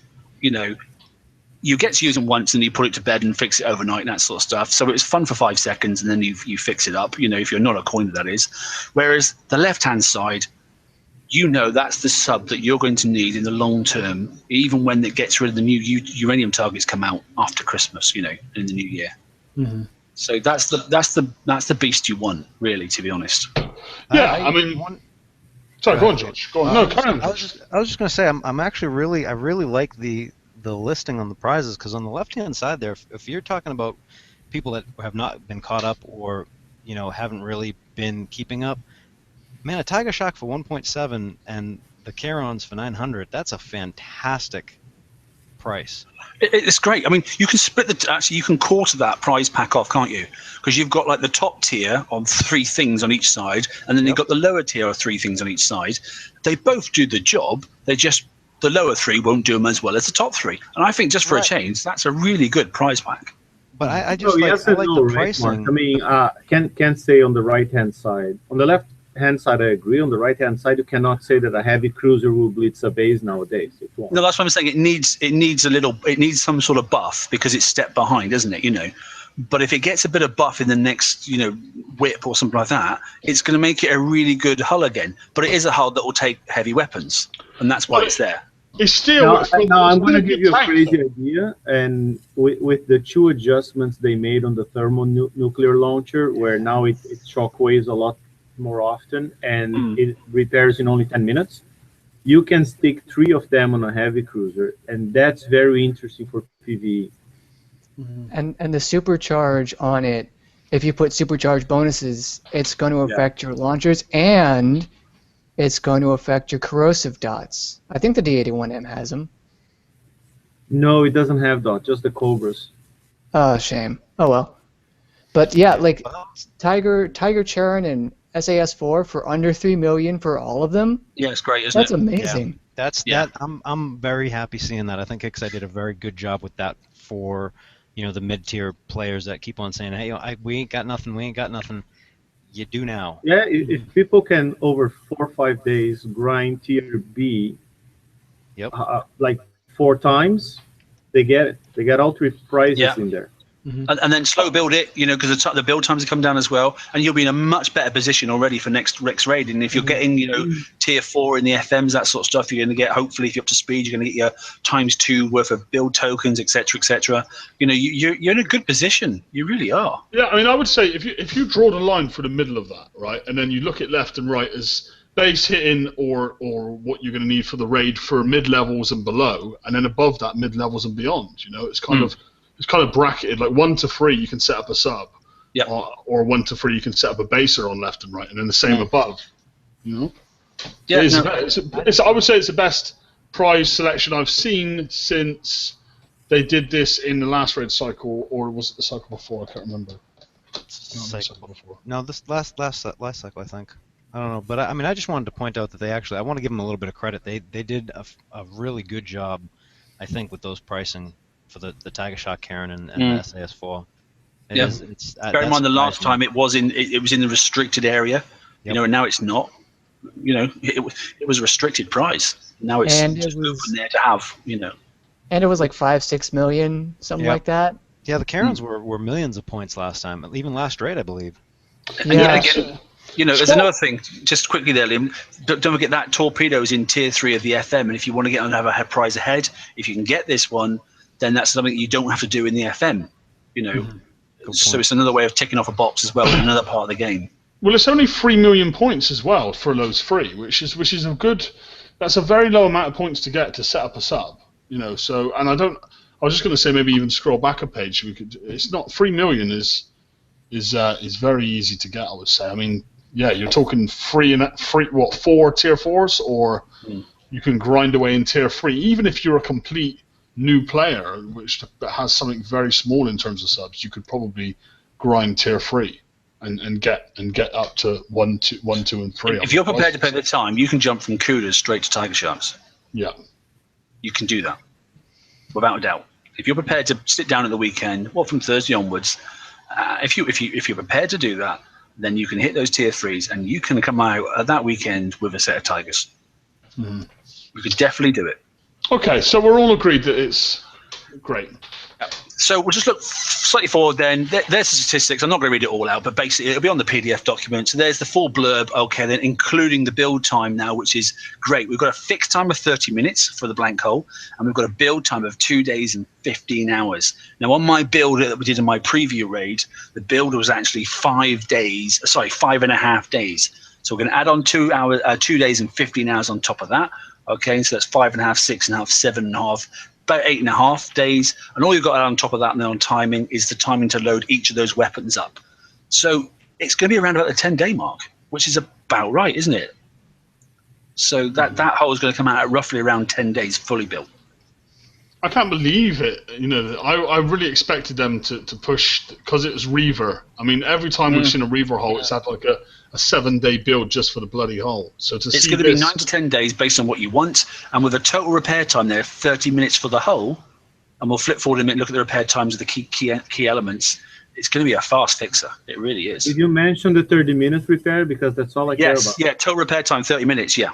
You get to use them once and you put it to bed and fix it overnight and that sort of stuff. So it's fun for 5 seconds and then you fix it up, if you're not a coiner, that is. Whereas the left-hand side, that's the sub that you're going to need in the long term, even when it gets rid of the new uranium targets come out after Christmas, in the new year. Mm-hmm. So that's the beast you want, really, to be honest. Yeah, Sorry, go on, George. Go on. No, Karen. I was just going to say, I really like the listing on the prizes, because on the left-hand side there, if you're talking about people that have not been caught up or haven't really been keeping up, man, a Tiger Shock for 1.7 and the Charons for 900, that's a fantastic price. It's great. You can you can quarter that prize pack off, can't you? Because you've got like the top tier of 3 things on each side, and then you've got the lower tier of 3 things on each side. They both do the job. The lower 3 won't do them as well as the top 3. And I think just for a change, that's a really good prize pack. But I just like the pricing. Can't say on the right hand side. On the left hand side, I agree. On the right hand side, you cannot say that a heavy cruiser will blitz a base nowadays. It won't. No, that's what I'm saying. It needs some sort of buff because it's step behind, isn't it? But if it gets a bit of buff in the next, whip or something like that, it's going to make it a really good hull again. But it is a hull that will take heavy weapons, and that's why it's there. It's still. Now I'm going to give you a crazy idea, and with the 2 adjustments they made on the thermonuclear launcher, where now it shockwaves a lot more often and it repairs in only 10 minutes, you can stick 3 of them on a heavy cruiser, and that's very interesting for PvE. And the supercharge on it, if you put supercharge bonuses, it's going to affect your launchers, and it's going to affect your corrosive dots. I think the D81M has them. No, it doesn't have dots, just the Cobras. Oh, shame. Oh well. But yeah, like Tiger Charon and SAS4 for under 3 million for all of them. Yeah, it's great, isn't it? That's amazing. Yeah. I'm very happy seeing that. I think Xi did a very good job with that for the mid-tier players that keep on saying, hey, we ain't got nothing. You do now. Yeah, if people can over 4 or 5 days grind tier B, like 4 times, they get it. They got all 3 prizes in there. Mm-hmm. And then slow build it, because the build times come down as well, and you'll be in a much better position already for next raid. And if you're getting, tier 4 in the FMs, that sort of stuff, you're going to get, hopefully, if you're up to speed, you're going to get your ×2 worth of build tokens, etc., etc. You're in a good position. You really are. Yeah, I would say if you draw the line for the middle of that, right, and then you look at left and right as base hitting or what you're going to need for the raid for mid levels and below, and then above that mid levels and beyond. It's kind of. It's kind of bracketed, like 1 to 3 you can set up a sub, or 1 to 3 you can set up a baser on left and right, and then the same above. Yeah, I would say it's the best prize selection I've seen since they did this in the last raid cycle, or was it the cycle before? I can't remember. No, this last cycle, I think. I don't know, but I just wanted to point out that I want to give them a little bit of credit. They did a really good job, I think, with those pricing for the Tiger Shock Charon and the SAS4. Bear in mind the last time it was in the restricted area, and now it's not. It was a restricted price. Now it's just open there to have. And it was like 5-6 million, something like that. Yeah, the Charons were millions of points last time, even last raid, I believe. And yet again, there's another thing, just quickly there, Liam. Don't forget that torpedoes in tier 3 of the FM, and if you want to get on have a prize ahead, if you can get this one, then that's something you don't have to do in the FM. So it's another way of ticking off a box as well in another part of the game. Well, it's only 3 million points as well for those free, which is a good. That's a very low amount of points to get to set up a sub. So and I was just going to say maybe even scroll back a page. It's not 3 million is very easy to get. I would say. I mean, yeah, you're talking free 4 tier 4s, or you can grind away in tier 3. Even if you're a complete new player, which has something very small in terms of subs, you could probably grind tier 3 and get up to 1, 2, and 3. If you're prepared to pay the time, you can jump from Kudas straight to Tiger Sharks. Yeah, you can do that without a doubt. If you're prepared to sit down at the weekend, from Thursday onwards, if you're prepared to do that, then you can hit those tier 3s and you can come out at that weekend with a set of Tigers. You could definitely do it. Okay, so we're all agreed that it's great. So we'll just look slightly forward then. There's the statistics. I'm not going to read it all out, but basically it'll be on the PDF document. So there's the full blurb, okay, then including the build time now, which is great. We've got a fixed time of 30 minutes for the blank hole, and we've got a build time of 2 days and 15 hours. Now on my build that we did in my preview raid, the build was actually 5.5 days. So we're going to add on 2 days and 15 hours on top of that. Okay, so that's 5.5, 6.5, 7.5, about 8.5 days. And all you've got on top of that and then on timing is the timing to load each of those weapons up. So it's going to be around about the 10-day mark, which is about right, isn't it? So that hole is going to come out at roughly around 10 days fully built. I can't believe it. I really expected them to push, because it was Reaver. I mean, every time we've seen a Reaver hole, it's had like a 7-day build just for the bloody hole. So it's going to be 9 to 10 days based on what you want, and with a total repair time there, 30 minutes for the hole, and we'll flip forward a minute and look at the repair times of the key elements. It's going to be a fast fixer. It really is. Did you mention the 30-minute repair? Because that's all I care about. Yeah, total repair time 30 minutes. Yeah,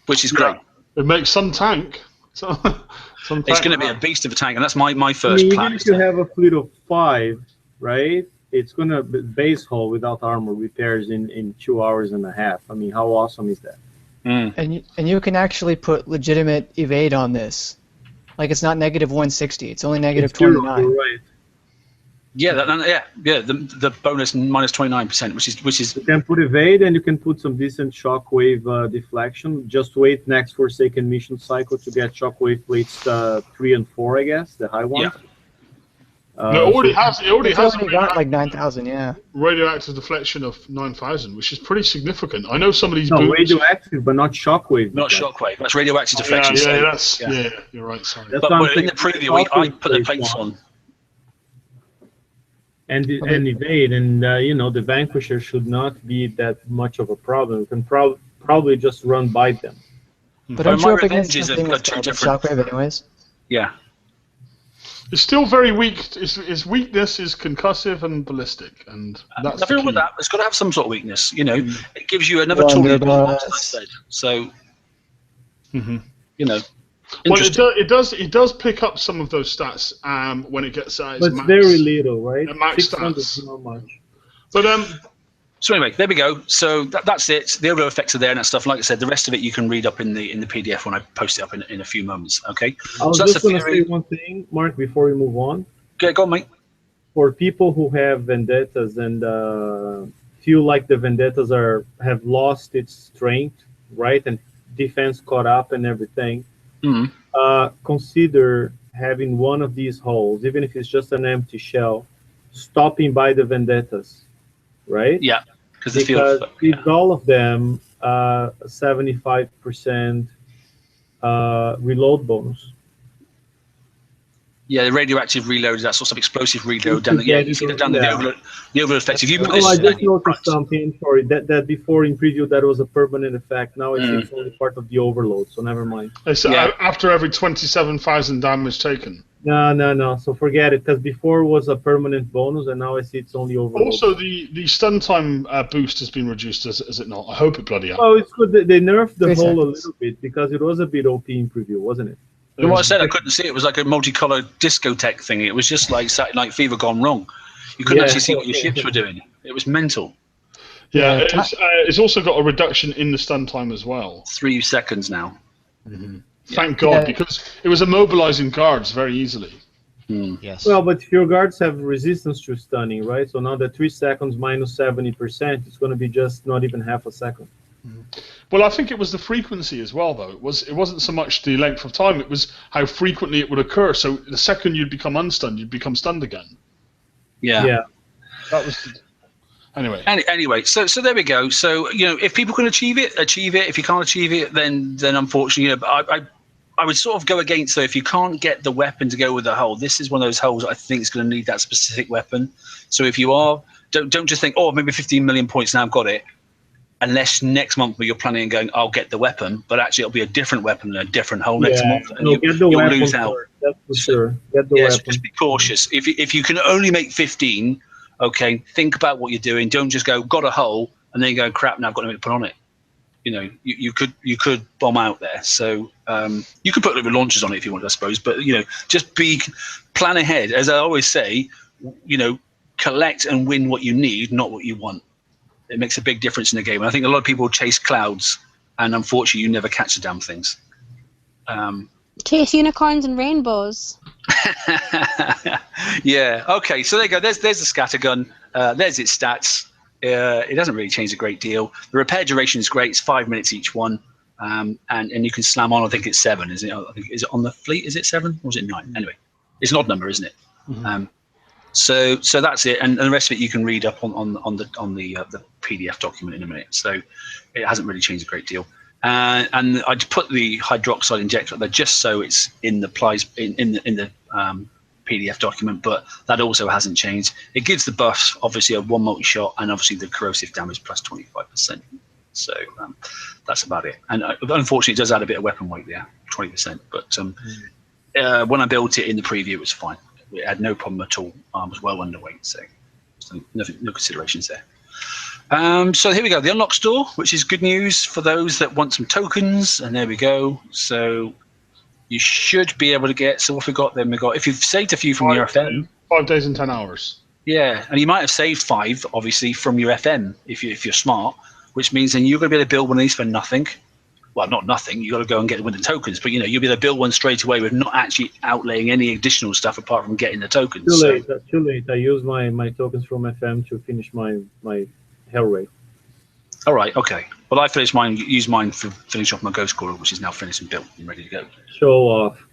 which is great. It makes some tank. It's going to be a beast of a tank, and that's my first plan. Even if you have a fleet of 5, right? It's going to base hull without armor repairs in 2 hours and a half. I mean, how awesome is that? And you can actually put legitimate evade on this. Like, it's not negative 160. It's only negative 29. You're right. Yeah, the bonus minus 29%, which is. You can put evade, and you can put some decent shockwave deflection. Just wait next Forsaken mission cycle to get shockwave plates 3 and 4, I guess, the high ones. Yeah. It already has got like 9,000, yeah. Radioactive deflection of 9,000, which is pretty significant. I know some of these. No, radioactive, but not shockwave. Not shockwave. That's radioactive deflection. Yeah, you're right. Sorry. But in the preview, I put the plates on. And evade, and the Vanquisher should not be that much of a problem. You can probably just run by them. But aren't you up against something with shockwave anyways? Yeah. It's still very weak. Its weakness is concussive and ballistic, and that's nothing wrong with that. It's got to have some sort of weakness. It gives you another tool. As I said. So, Well, it does pick up some of those stats when it gets at its but max. Very little, right? Max stats. Not much. But So anyway, there we go. So that's it. The overall effects are there and that stuff. Like I said, the rest of it you can read up in the PDF when I post it up in a few moments. Okay. I was just going to say one thing, Mark, before we move on. Okay, go on, mate. For people who have vendettas and feel like the vendettas have lost its strength, right, and defense caught up and everything, consider having one of these holes, even if it's just an empty shell, stopping by the vendettas. Right? Yeah, because it's all of them 75% reload bonus. Yeah, the radioactive reload, that sort of explosive reload down the you see that down the overload effect. If you put I just noticed something. Sorry, that before in preview that was a permanent effect. Now it's only part of the overload, so never mind. So after every 27,000 damage taken. No. So forget it, because before it was a permanent bonus, and now I see it's only overload. Also, the stun time boost has been reduced, is it not? I hope it bloody happened. Oh, it's good. They nerfed the hole a little bit because it was a bit OP in preview, wasn't it? What I said, I couldn't see it. It was like a multicolored discotheque thing. It was just like Saturday Night Fever gone wrong. You couldn't actually see what your ships were doing. It was mental. Yeah, it's also got a reduction in the stun time as well. 3 seconds now. Thank God, because it was immobilizing guards very easily. Yes. Well, but if your guards have resistance to stunning, right? So now the 3 seconds minus 70%, it's going to be just not even half a second. Well, I think it was the frequency as well, though. It wasn't so much the length of time; it was how frequently it would occur. So the second you'd become unstunned, you'd become stunned again. Yeah. That was anyway. Anyway, so there we go. So if people can achieve it. If you can't achieve it, then unfortunately, but I would sort of go against. So if you can't get the weapon to go with the hull, this is one of those hulls I think is going to need that specific weapon. So if you are, don't just think, oh, maybe 15 million points now, I've got it. Unless next month you're planning on going, I'll get the weapon, but actually it'll be a different weapon and a different hull next month, and you'll lose out. That's for sure. Get the weapon. Just be cautious. If you can only make 15, okay, think about what you're doing. Don't just go, got a hull, and then you go, crap, now I've got nothing to put on it. You could bomb out there. So you could put little launchers on it if you want, I suppose. But just plan ahead. As I always say, collect and win what you need, not what you want. It makes a big difference in the game. And I think a lot of people chase clouds, and unfortunately, you never catch the damn things. Chase unicorns and rainbows. Yeah. Okay. So there you go. There's the scattergun. There's its stats. It doesn't really change a great deal. The repair duration is great. It's 5 minutes each one, and you can slam on. I think it's 7. Is it? Is it on the fleet? Is it 7 or is it 9? Anyway, it's an odd number, isn't it? Mm-hmm. So that's it, and the rest of it you can read up on the PDF document in a minute. So it hasn't really changed a great deal. And I put the hydroxide injector up there just so it's in the PDF document, but that also hasn't changed. It gives the buffs obviously a 1 multi-shot, and obviously the corrosive damage plus 25%. So that's about it. And unfortunately, it does add a bit of weapon weight there, 20%. But when I built it in the preview, it was fine. It had no problem at all. I was well underweight, so no considerations there. So here we go, the unlock store, which is good news for those that want some tokens. And there we go. So you should be able to get. So what we got then? We got, if you've saved a few from your FM, 5 days and 10 hours. Yeah, and you might have saved 5, obviously, from your FM if you're smart, which means then you're going to be able to build one of these for nothing. Well, not nothing. You got to go and get the tokens, but you'll be able to build one straight away with not actually outlaying any additional stuff apart from getting the tokens. Too late. I use my tokens from FM to finish my hell raid. All right, okay. Well, I finished mine. Use mine for finish off my ghost crawler, which is now finished and built and ready to go. Show off.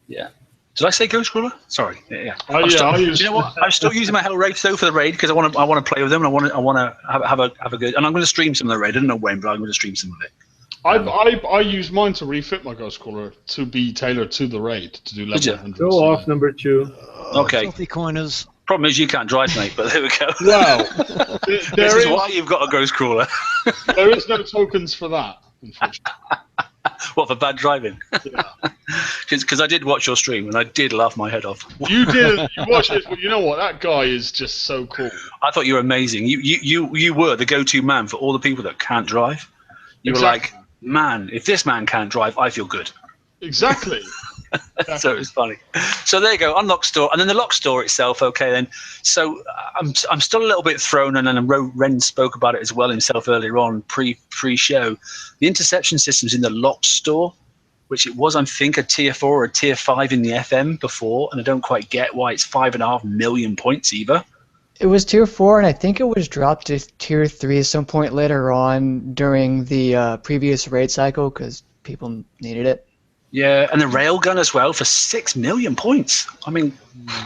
Yeah. Did I say ghost crawler? Sorry. Yeah. Do you know what? I'm still using my hell raid though for the raid because I want to play with them and I want to have a good. And I'm going to stream some of the raid. I don't know when, but I'm going to stream some of it. I use mine to refit my ghost crawler to be tailored to the raid to do level 100. Go off number 2. Okay. Filthy corners. Problem is you can't drive, mate. But there we go. Well, this is why you've got a ghost crawler. There is no tokens for that, unfortunately. What, for bad driving? Yeah. Because I did watch your stream and I did laugh my head off. You did. You watched it, but you know what? That guy is just so cool. I thought you were amazing. You were the go-to man for all the people that can't drive. You were like, man, if this man can't drive, I feel good. Exactly. So it was funny. So there you go, unlock store, and then the lock store itself. Okay, then. So I'm still a little bit thrown, and then Ren spoke about it as well himself earlier on pre-show. The interception system's in the locked store, which it was, I think, a tier 4 or a tier 5 in the FM before, and I don't quite get why it's 5.5 million points either. It was tier 4, and I think it was dropped to tier 3 at some point later on during the previous raid cycle because people needed it. Yeah, and the railgun as well for 6 million points. I mean,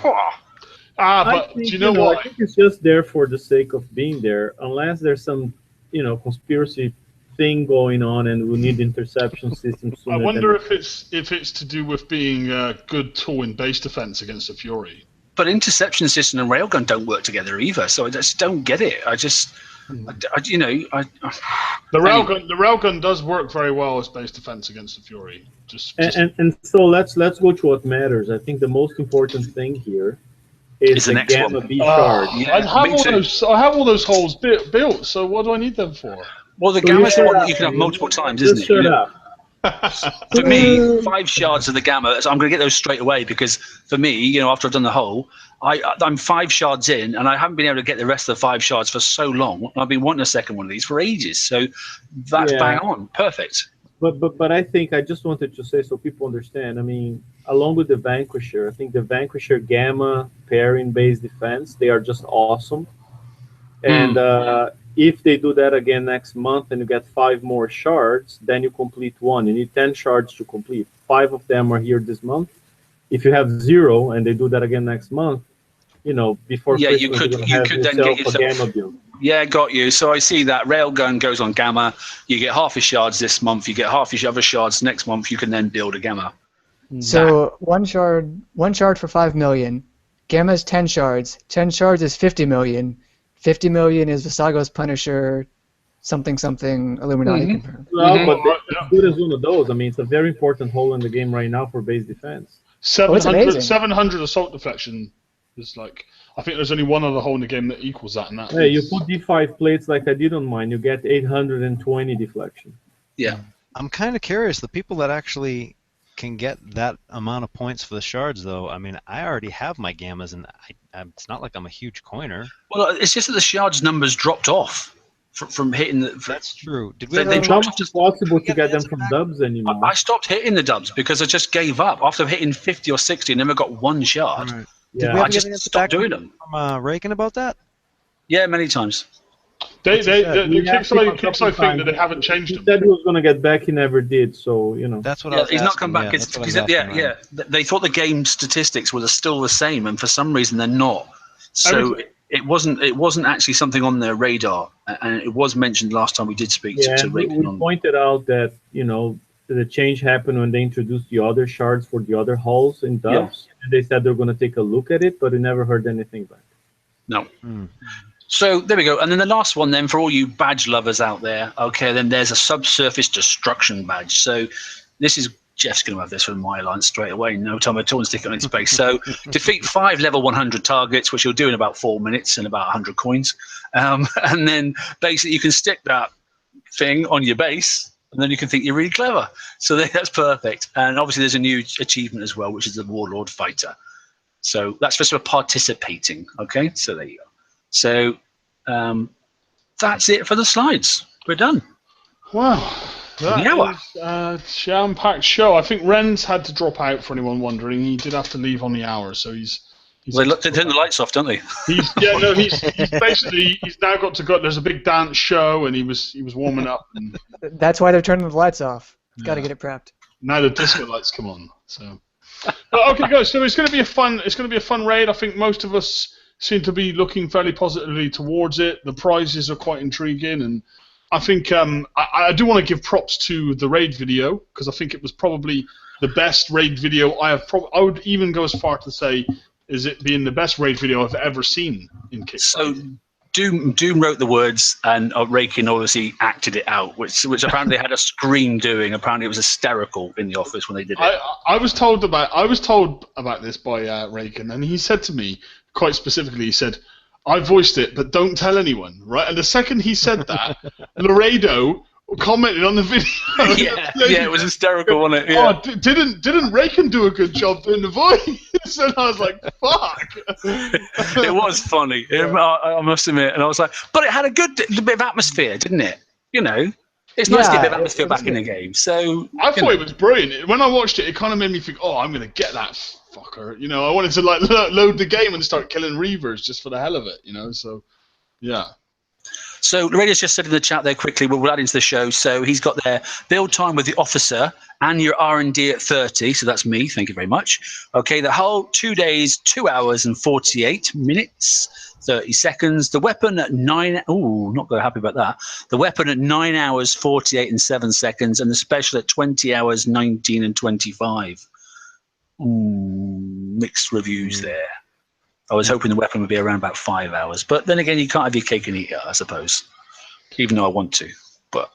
but do you know what? I think it's just there for the sake of being there, unless there's some, conspiracy thing going on, and we need interception systems. I wonder if it's to do with being a good tool in base defense against the Fury. But interception system and railgun don't work together either, so I just don't get it. The railgun does work very well as base defense against the Fury. And so let's go to what matters. I think the most important thing here is the Gamma B shard. I have all those holes built. So what do I need them for? Well, the Gamma's the one that you can have multiple times, isn't it? Shut up. For me, 5 shards of the Gamma, so I'm going to get those straight away because for me, after I've done the hole, I'm 5 shards in and I haven't been able to get the rest of the 5 shards for so long. I've been wanting a second one of these for ages. So that's bang on. Perfect. But I think I just wanted to say so people understand. I mean, along with the Vanquisher, I think the Vanquisher Gamma pairing based defense, they are just awesome. And if they do that again next month and you get 5 more shards, then you complete one. You need 10 shards to complete. 5 of them are here this month. If you have 0 and they do that again next month, before Christmas, you could then a get yourself Gamma build. Yeah, got you. So I see that Railgun goes on Gamma. You get half your shards this month. You get half your other shards next month. You can then build a Gamma. So one shard for 5 million. Gamma's 10 shards. 10 shards is 50 million. 50 million is Visago's Punisher, something Illuminati confirmed. Well, but as good as one of those. I mean, it's a very important hole in the game right now for base defense. 700 assault deflection is like. I think there's only one other hole in the game that equals that, and that. Hey, you put D5 plates like I did on mine, you get 820 deflection. Yeah. I'm kind of curious. The people that actually can get that amount of points for the shards, though, I mean, I already have my Gammas, and it's not like I'm a huge coiner. Well, it's just that the shards numbers dropped off from hitting the. That's true. Did they It's not possible to get them from dubs anymore. I stopped hitting the dubs because I just gave up after hitting 50 or 60. I never got one shard. Right. Yeah. I just stopped doing them. From Reagan about that? Yeah, many times. The Kickstarter think that they haven't changed them. He said he was going to get back. He never did. So That's what I was he's asking. not come back. Yeah, They thought the game statistics were still the same, and for some reason they're not. So it wasn't actually something on their radar, and it was mentioned last time we did speak to Reagan. We pointed out that the change happened when they introduced the other shards for the other hulls in dubs. Yeah. And they said they're going to take a look at it, but we never heard anything back. No. So there we go. And then the last one then, for all you badge lovers out there, okay, then there's a subsurface destruction badge. So this is, Jeff's going to have this from my line straight away. No time at all and stick it on its base. So defeat 5 level 100 targets, which you'll do in about 4 minutes and about 100 coins. And then basically you can stick that thing on your base, and then you can think you're really clever. So that's perfect. And obviously there's a new achievement as well, which is the Warlord Fighter. So that's for sort of participating. Okay, so there you go. So that's it for the slides. We're done. Wow. That is a jam-packed show. I think Ren's had to drop out, for anyone wondering. He did have to leave on the hour, so he's they turn the lights off, don't they? He's basically he's now got to go. There's a big dance show, and he was warming up. And that's why they're turning the lights off. Got to get it prepped. Now the disco lights come on. So, okay, guys. So it's going to be a fun raid. I think most of us seem to be looking fairly positively towards it. The prizes are quite intriguing, and I think I do want to give props to the raid video, because I think it was probably the best raid video I have. I would even go as far to say, is it being the best raid video I've ever seen in Kickstarter. So Doom wrote the words, and Rakin obviously acted it out, which apparently had a scream doing. Apparently it was hysterical in the office when they did it. I was told about this by Rakin, and he said to me quite specifically, he said, I voiced it, but don't tell anyone, right? And the second he said that, Laredo commented on the video. Yeah, it was hysterical, wasn't it? Yeah. Oh, didn't Rakin do a good job doing the voice? And I was like, fuck. It was funny, I must admit. And I was like, but it had a good bit of atmosphere, didn't it? You know, it's nice to get a bit of atmosphere back in the game. So I thought it was brilliant. When I watched it, it kind of made me think, oh, I'm going to get that fucker. You know, I wanted to like load the game and start killing Reavers just for the hell of it, you know, so yeah. So Lorraine's just said in the chat there quickly, we'll add into the show. So he's got their build time with the officer and your R&D at 30. So that's me. Thank you very much. Okay, the whole 2 days, 2 hours and 48 minutes, 30 seconds. The weapon at 9. Oh, not very happy about that. The weapon at 9 hours, 48 and 7 seconds. And the special at 20 hours, 19 and 25. Mixed reviews there. I was hoping the weapon would be around about 5 hours, but then again, you can't have your cake and eat it, I suppose. Even though I want to, but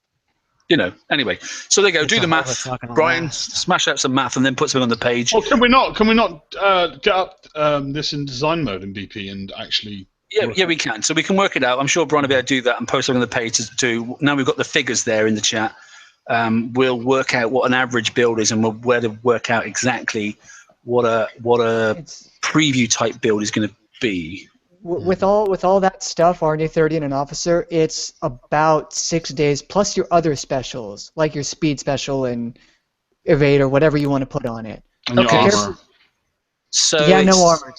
you know. Anyway, so there you go. Do the math, Brian. Smash out some math and then put something on the page. Well, can we not get up this in design mode in BP and actually? Yeah, we can. So we can work it out. I'm sure Brian will be able to do that and post something on the page to. Now we've got the figures there in the chat. We'll work out what an average build is, and we'll work out exactly what a preview type build is going to be. with all that stuff, R&D 30 and an officer, it's about 6 days plus your other specials, like your speed special and evade or whatever you want to put on it. And your Okay. armor. So Yeah, no armor.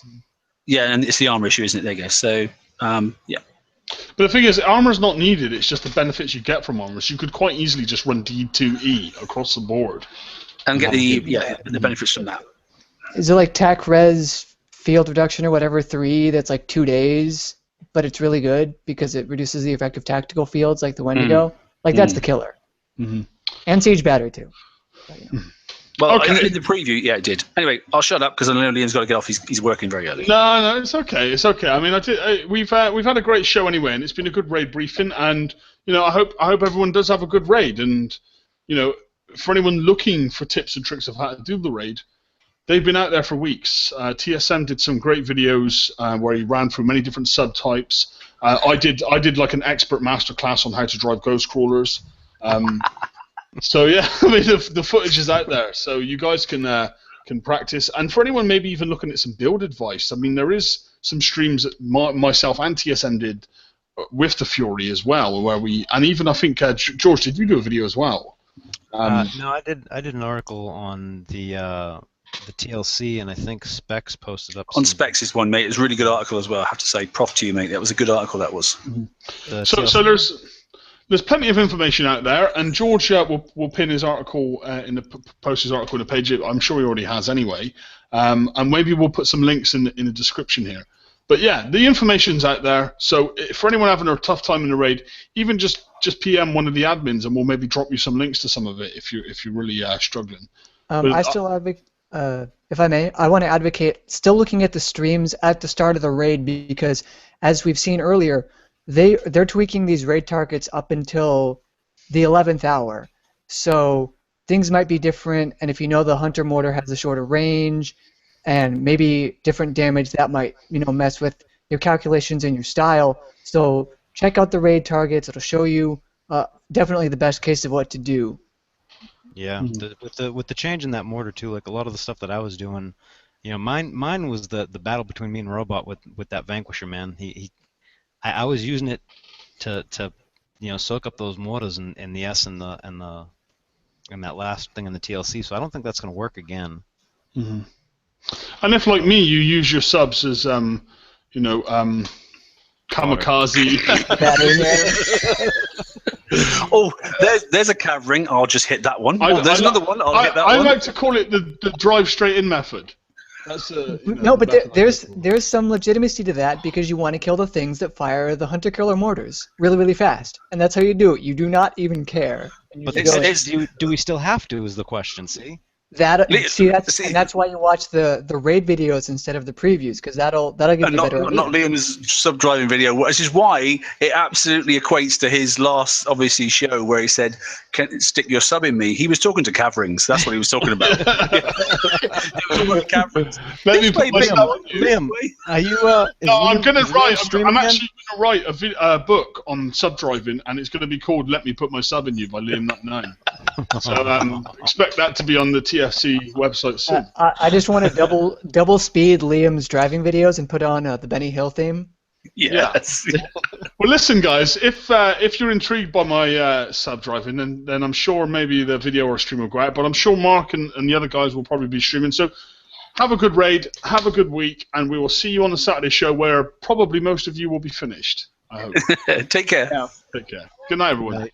Yeah, and it's the armor issue, isn't it? There you go. So, yeah. But the thing is, armor's not needed. It's just the benefits you get from armor. So you could quite easily just run D2E across the board. And get the benefits from that. Is it like TAC Res field reduction or whatever 3 that's like 2 days, but it's really good because it reduces the effect of tactical fields like the Wendigo? Like that's the killer. Mm-hmm. And Siege Batter too. But, yeah. Well, Okay. in the preview, yeah, it did. Anyway, I'll shut up because I know Liam's got to get off. He's working very early. No, it's okay. It's okay. I mean, we've had a great show anyway, and it's been a good raid briefing. And I hope everyone does have a good raid. And for anyone looking for tips and tricks of how to do the raid, they've been out there for weeks. TSM did some great videos where he ran through many different subtypes. I did like an expert masterclass on how to drive ghost crawlers. So yeah, I mean the footage is out there, so you guys can practice. And for anyone maybe even looking at some build advice, I mean there is some streams that myself and TSM did with the Fury as well, where and even I think George, did you do a video as well? No, I did an article on the TLC, and I think Specs posted up. On Specs is one, mate. It's a really good article as well. I have to say, prof to you, mate. That was a good article. That was. So there's plenty of information out there, and George will pin his article post his article in the page. I'm sure he already has anyway, and maybe we'll put some links in the description here. But yeah, the information's out there. So for anyone having a tough time in the raid, even just PM one of the admins, and we'll maybe drop you some links to some of it if you're really struggling. I still advocate, if I may, I want to advocate still looking at the streams at the start of the raid because, as we've seen earlier, they're tweaking these raid targets up until the 11th hour. So things might be different, and if you know the Hunter Mortar has a shorter range, and maybe different damage, that might mess with your calculations and your style. So check out the raid targets; it'll show you definitely the best case of what to do. Yeah, with the change in that mortar too, like a lot of the stuff that I was doing, mine was the battle between me and Robot with that Vanquisher, man. I was using it to soak up those mortars and the S and that last thing in the TLC. So I don't think that's going to work again. Mm-hmm. And if, like me, you use your subs as kamikaze. Oh, there's a cav ring. I'll just hit that one. There's another one. I'll hit that one. I like to call it the drive straight in method. That's no, but there's some legitimacy to that because you want to kill the things that fire the Hunter Killer mortars really, really fast, and that's how you do it. You do not even care. But do we still have to? Is the question. See. That's why you watch the raid videos instead of the previews, because that'll give you better. Not Liam's sub-driving video, which is why it absolutely equates to his last, obviously, show where he said, "Stick your sub in me." He was talking to cav rings. That's what he was talking about. Cav rings. Liam, are you? No, I'm going to write. I'm actually going to write a book on sub-driving, and it's going to be called "Let Me Put My Sub in You" by Liam 99. So expect that to be on the TFC website soon. I just want to double speed Liam's driving videos and put on the Benny Hill theme. Yes. Yeah. Well, listen, guys. If you're intrigued by my sub driving, then I'm sure maybe the video or stream will go out. But I'm sure Mark and the other guys will probably be streaming. So have a good raid, have a good week, and we will see you on the Saturday show where probably most of you will be finished. I hope. Take care. Yeah. Take care. Good night, everyone. Bye.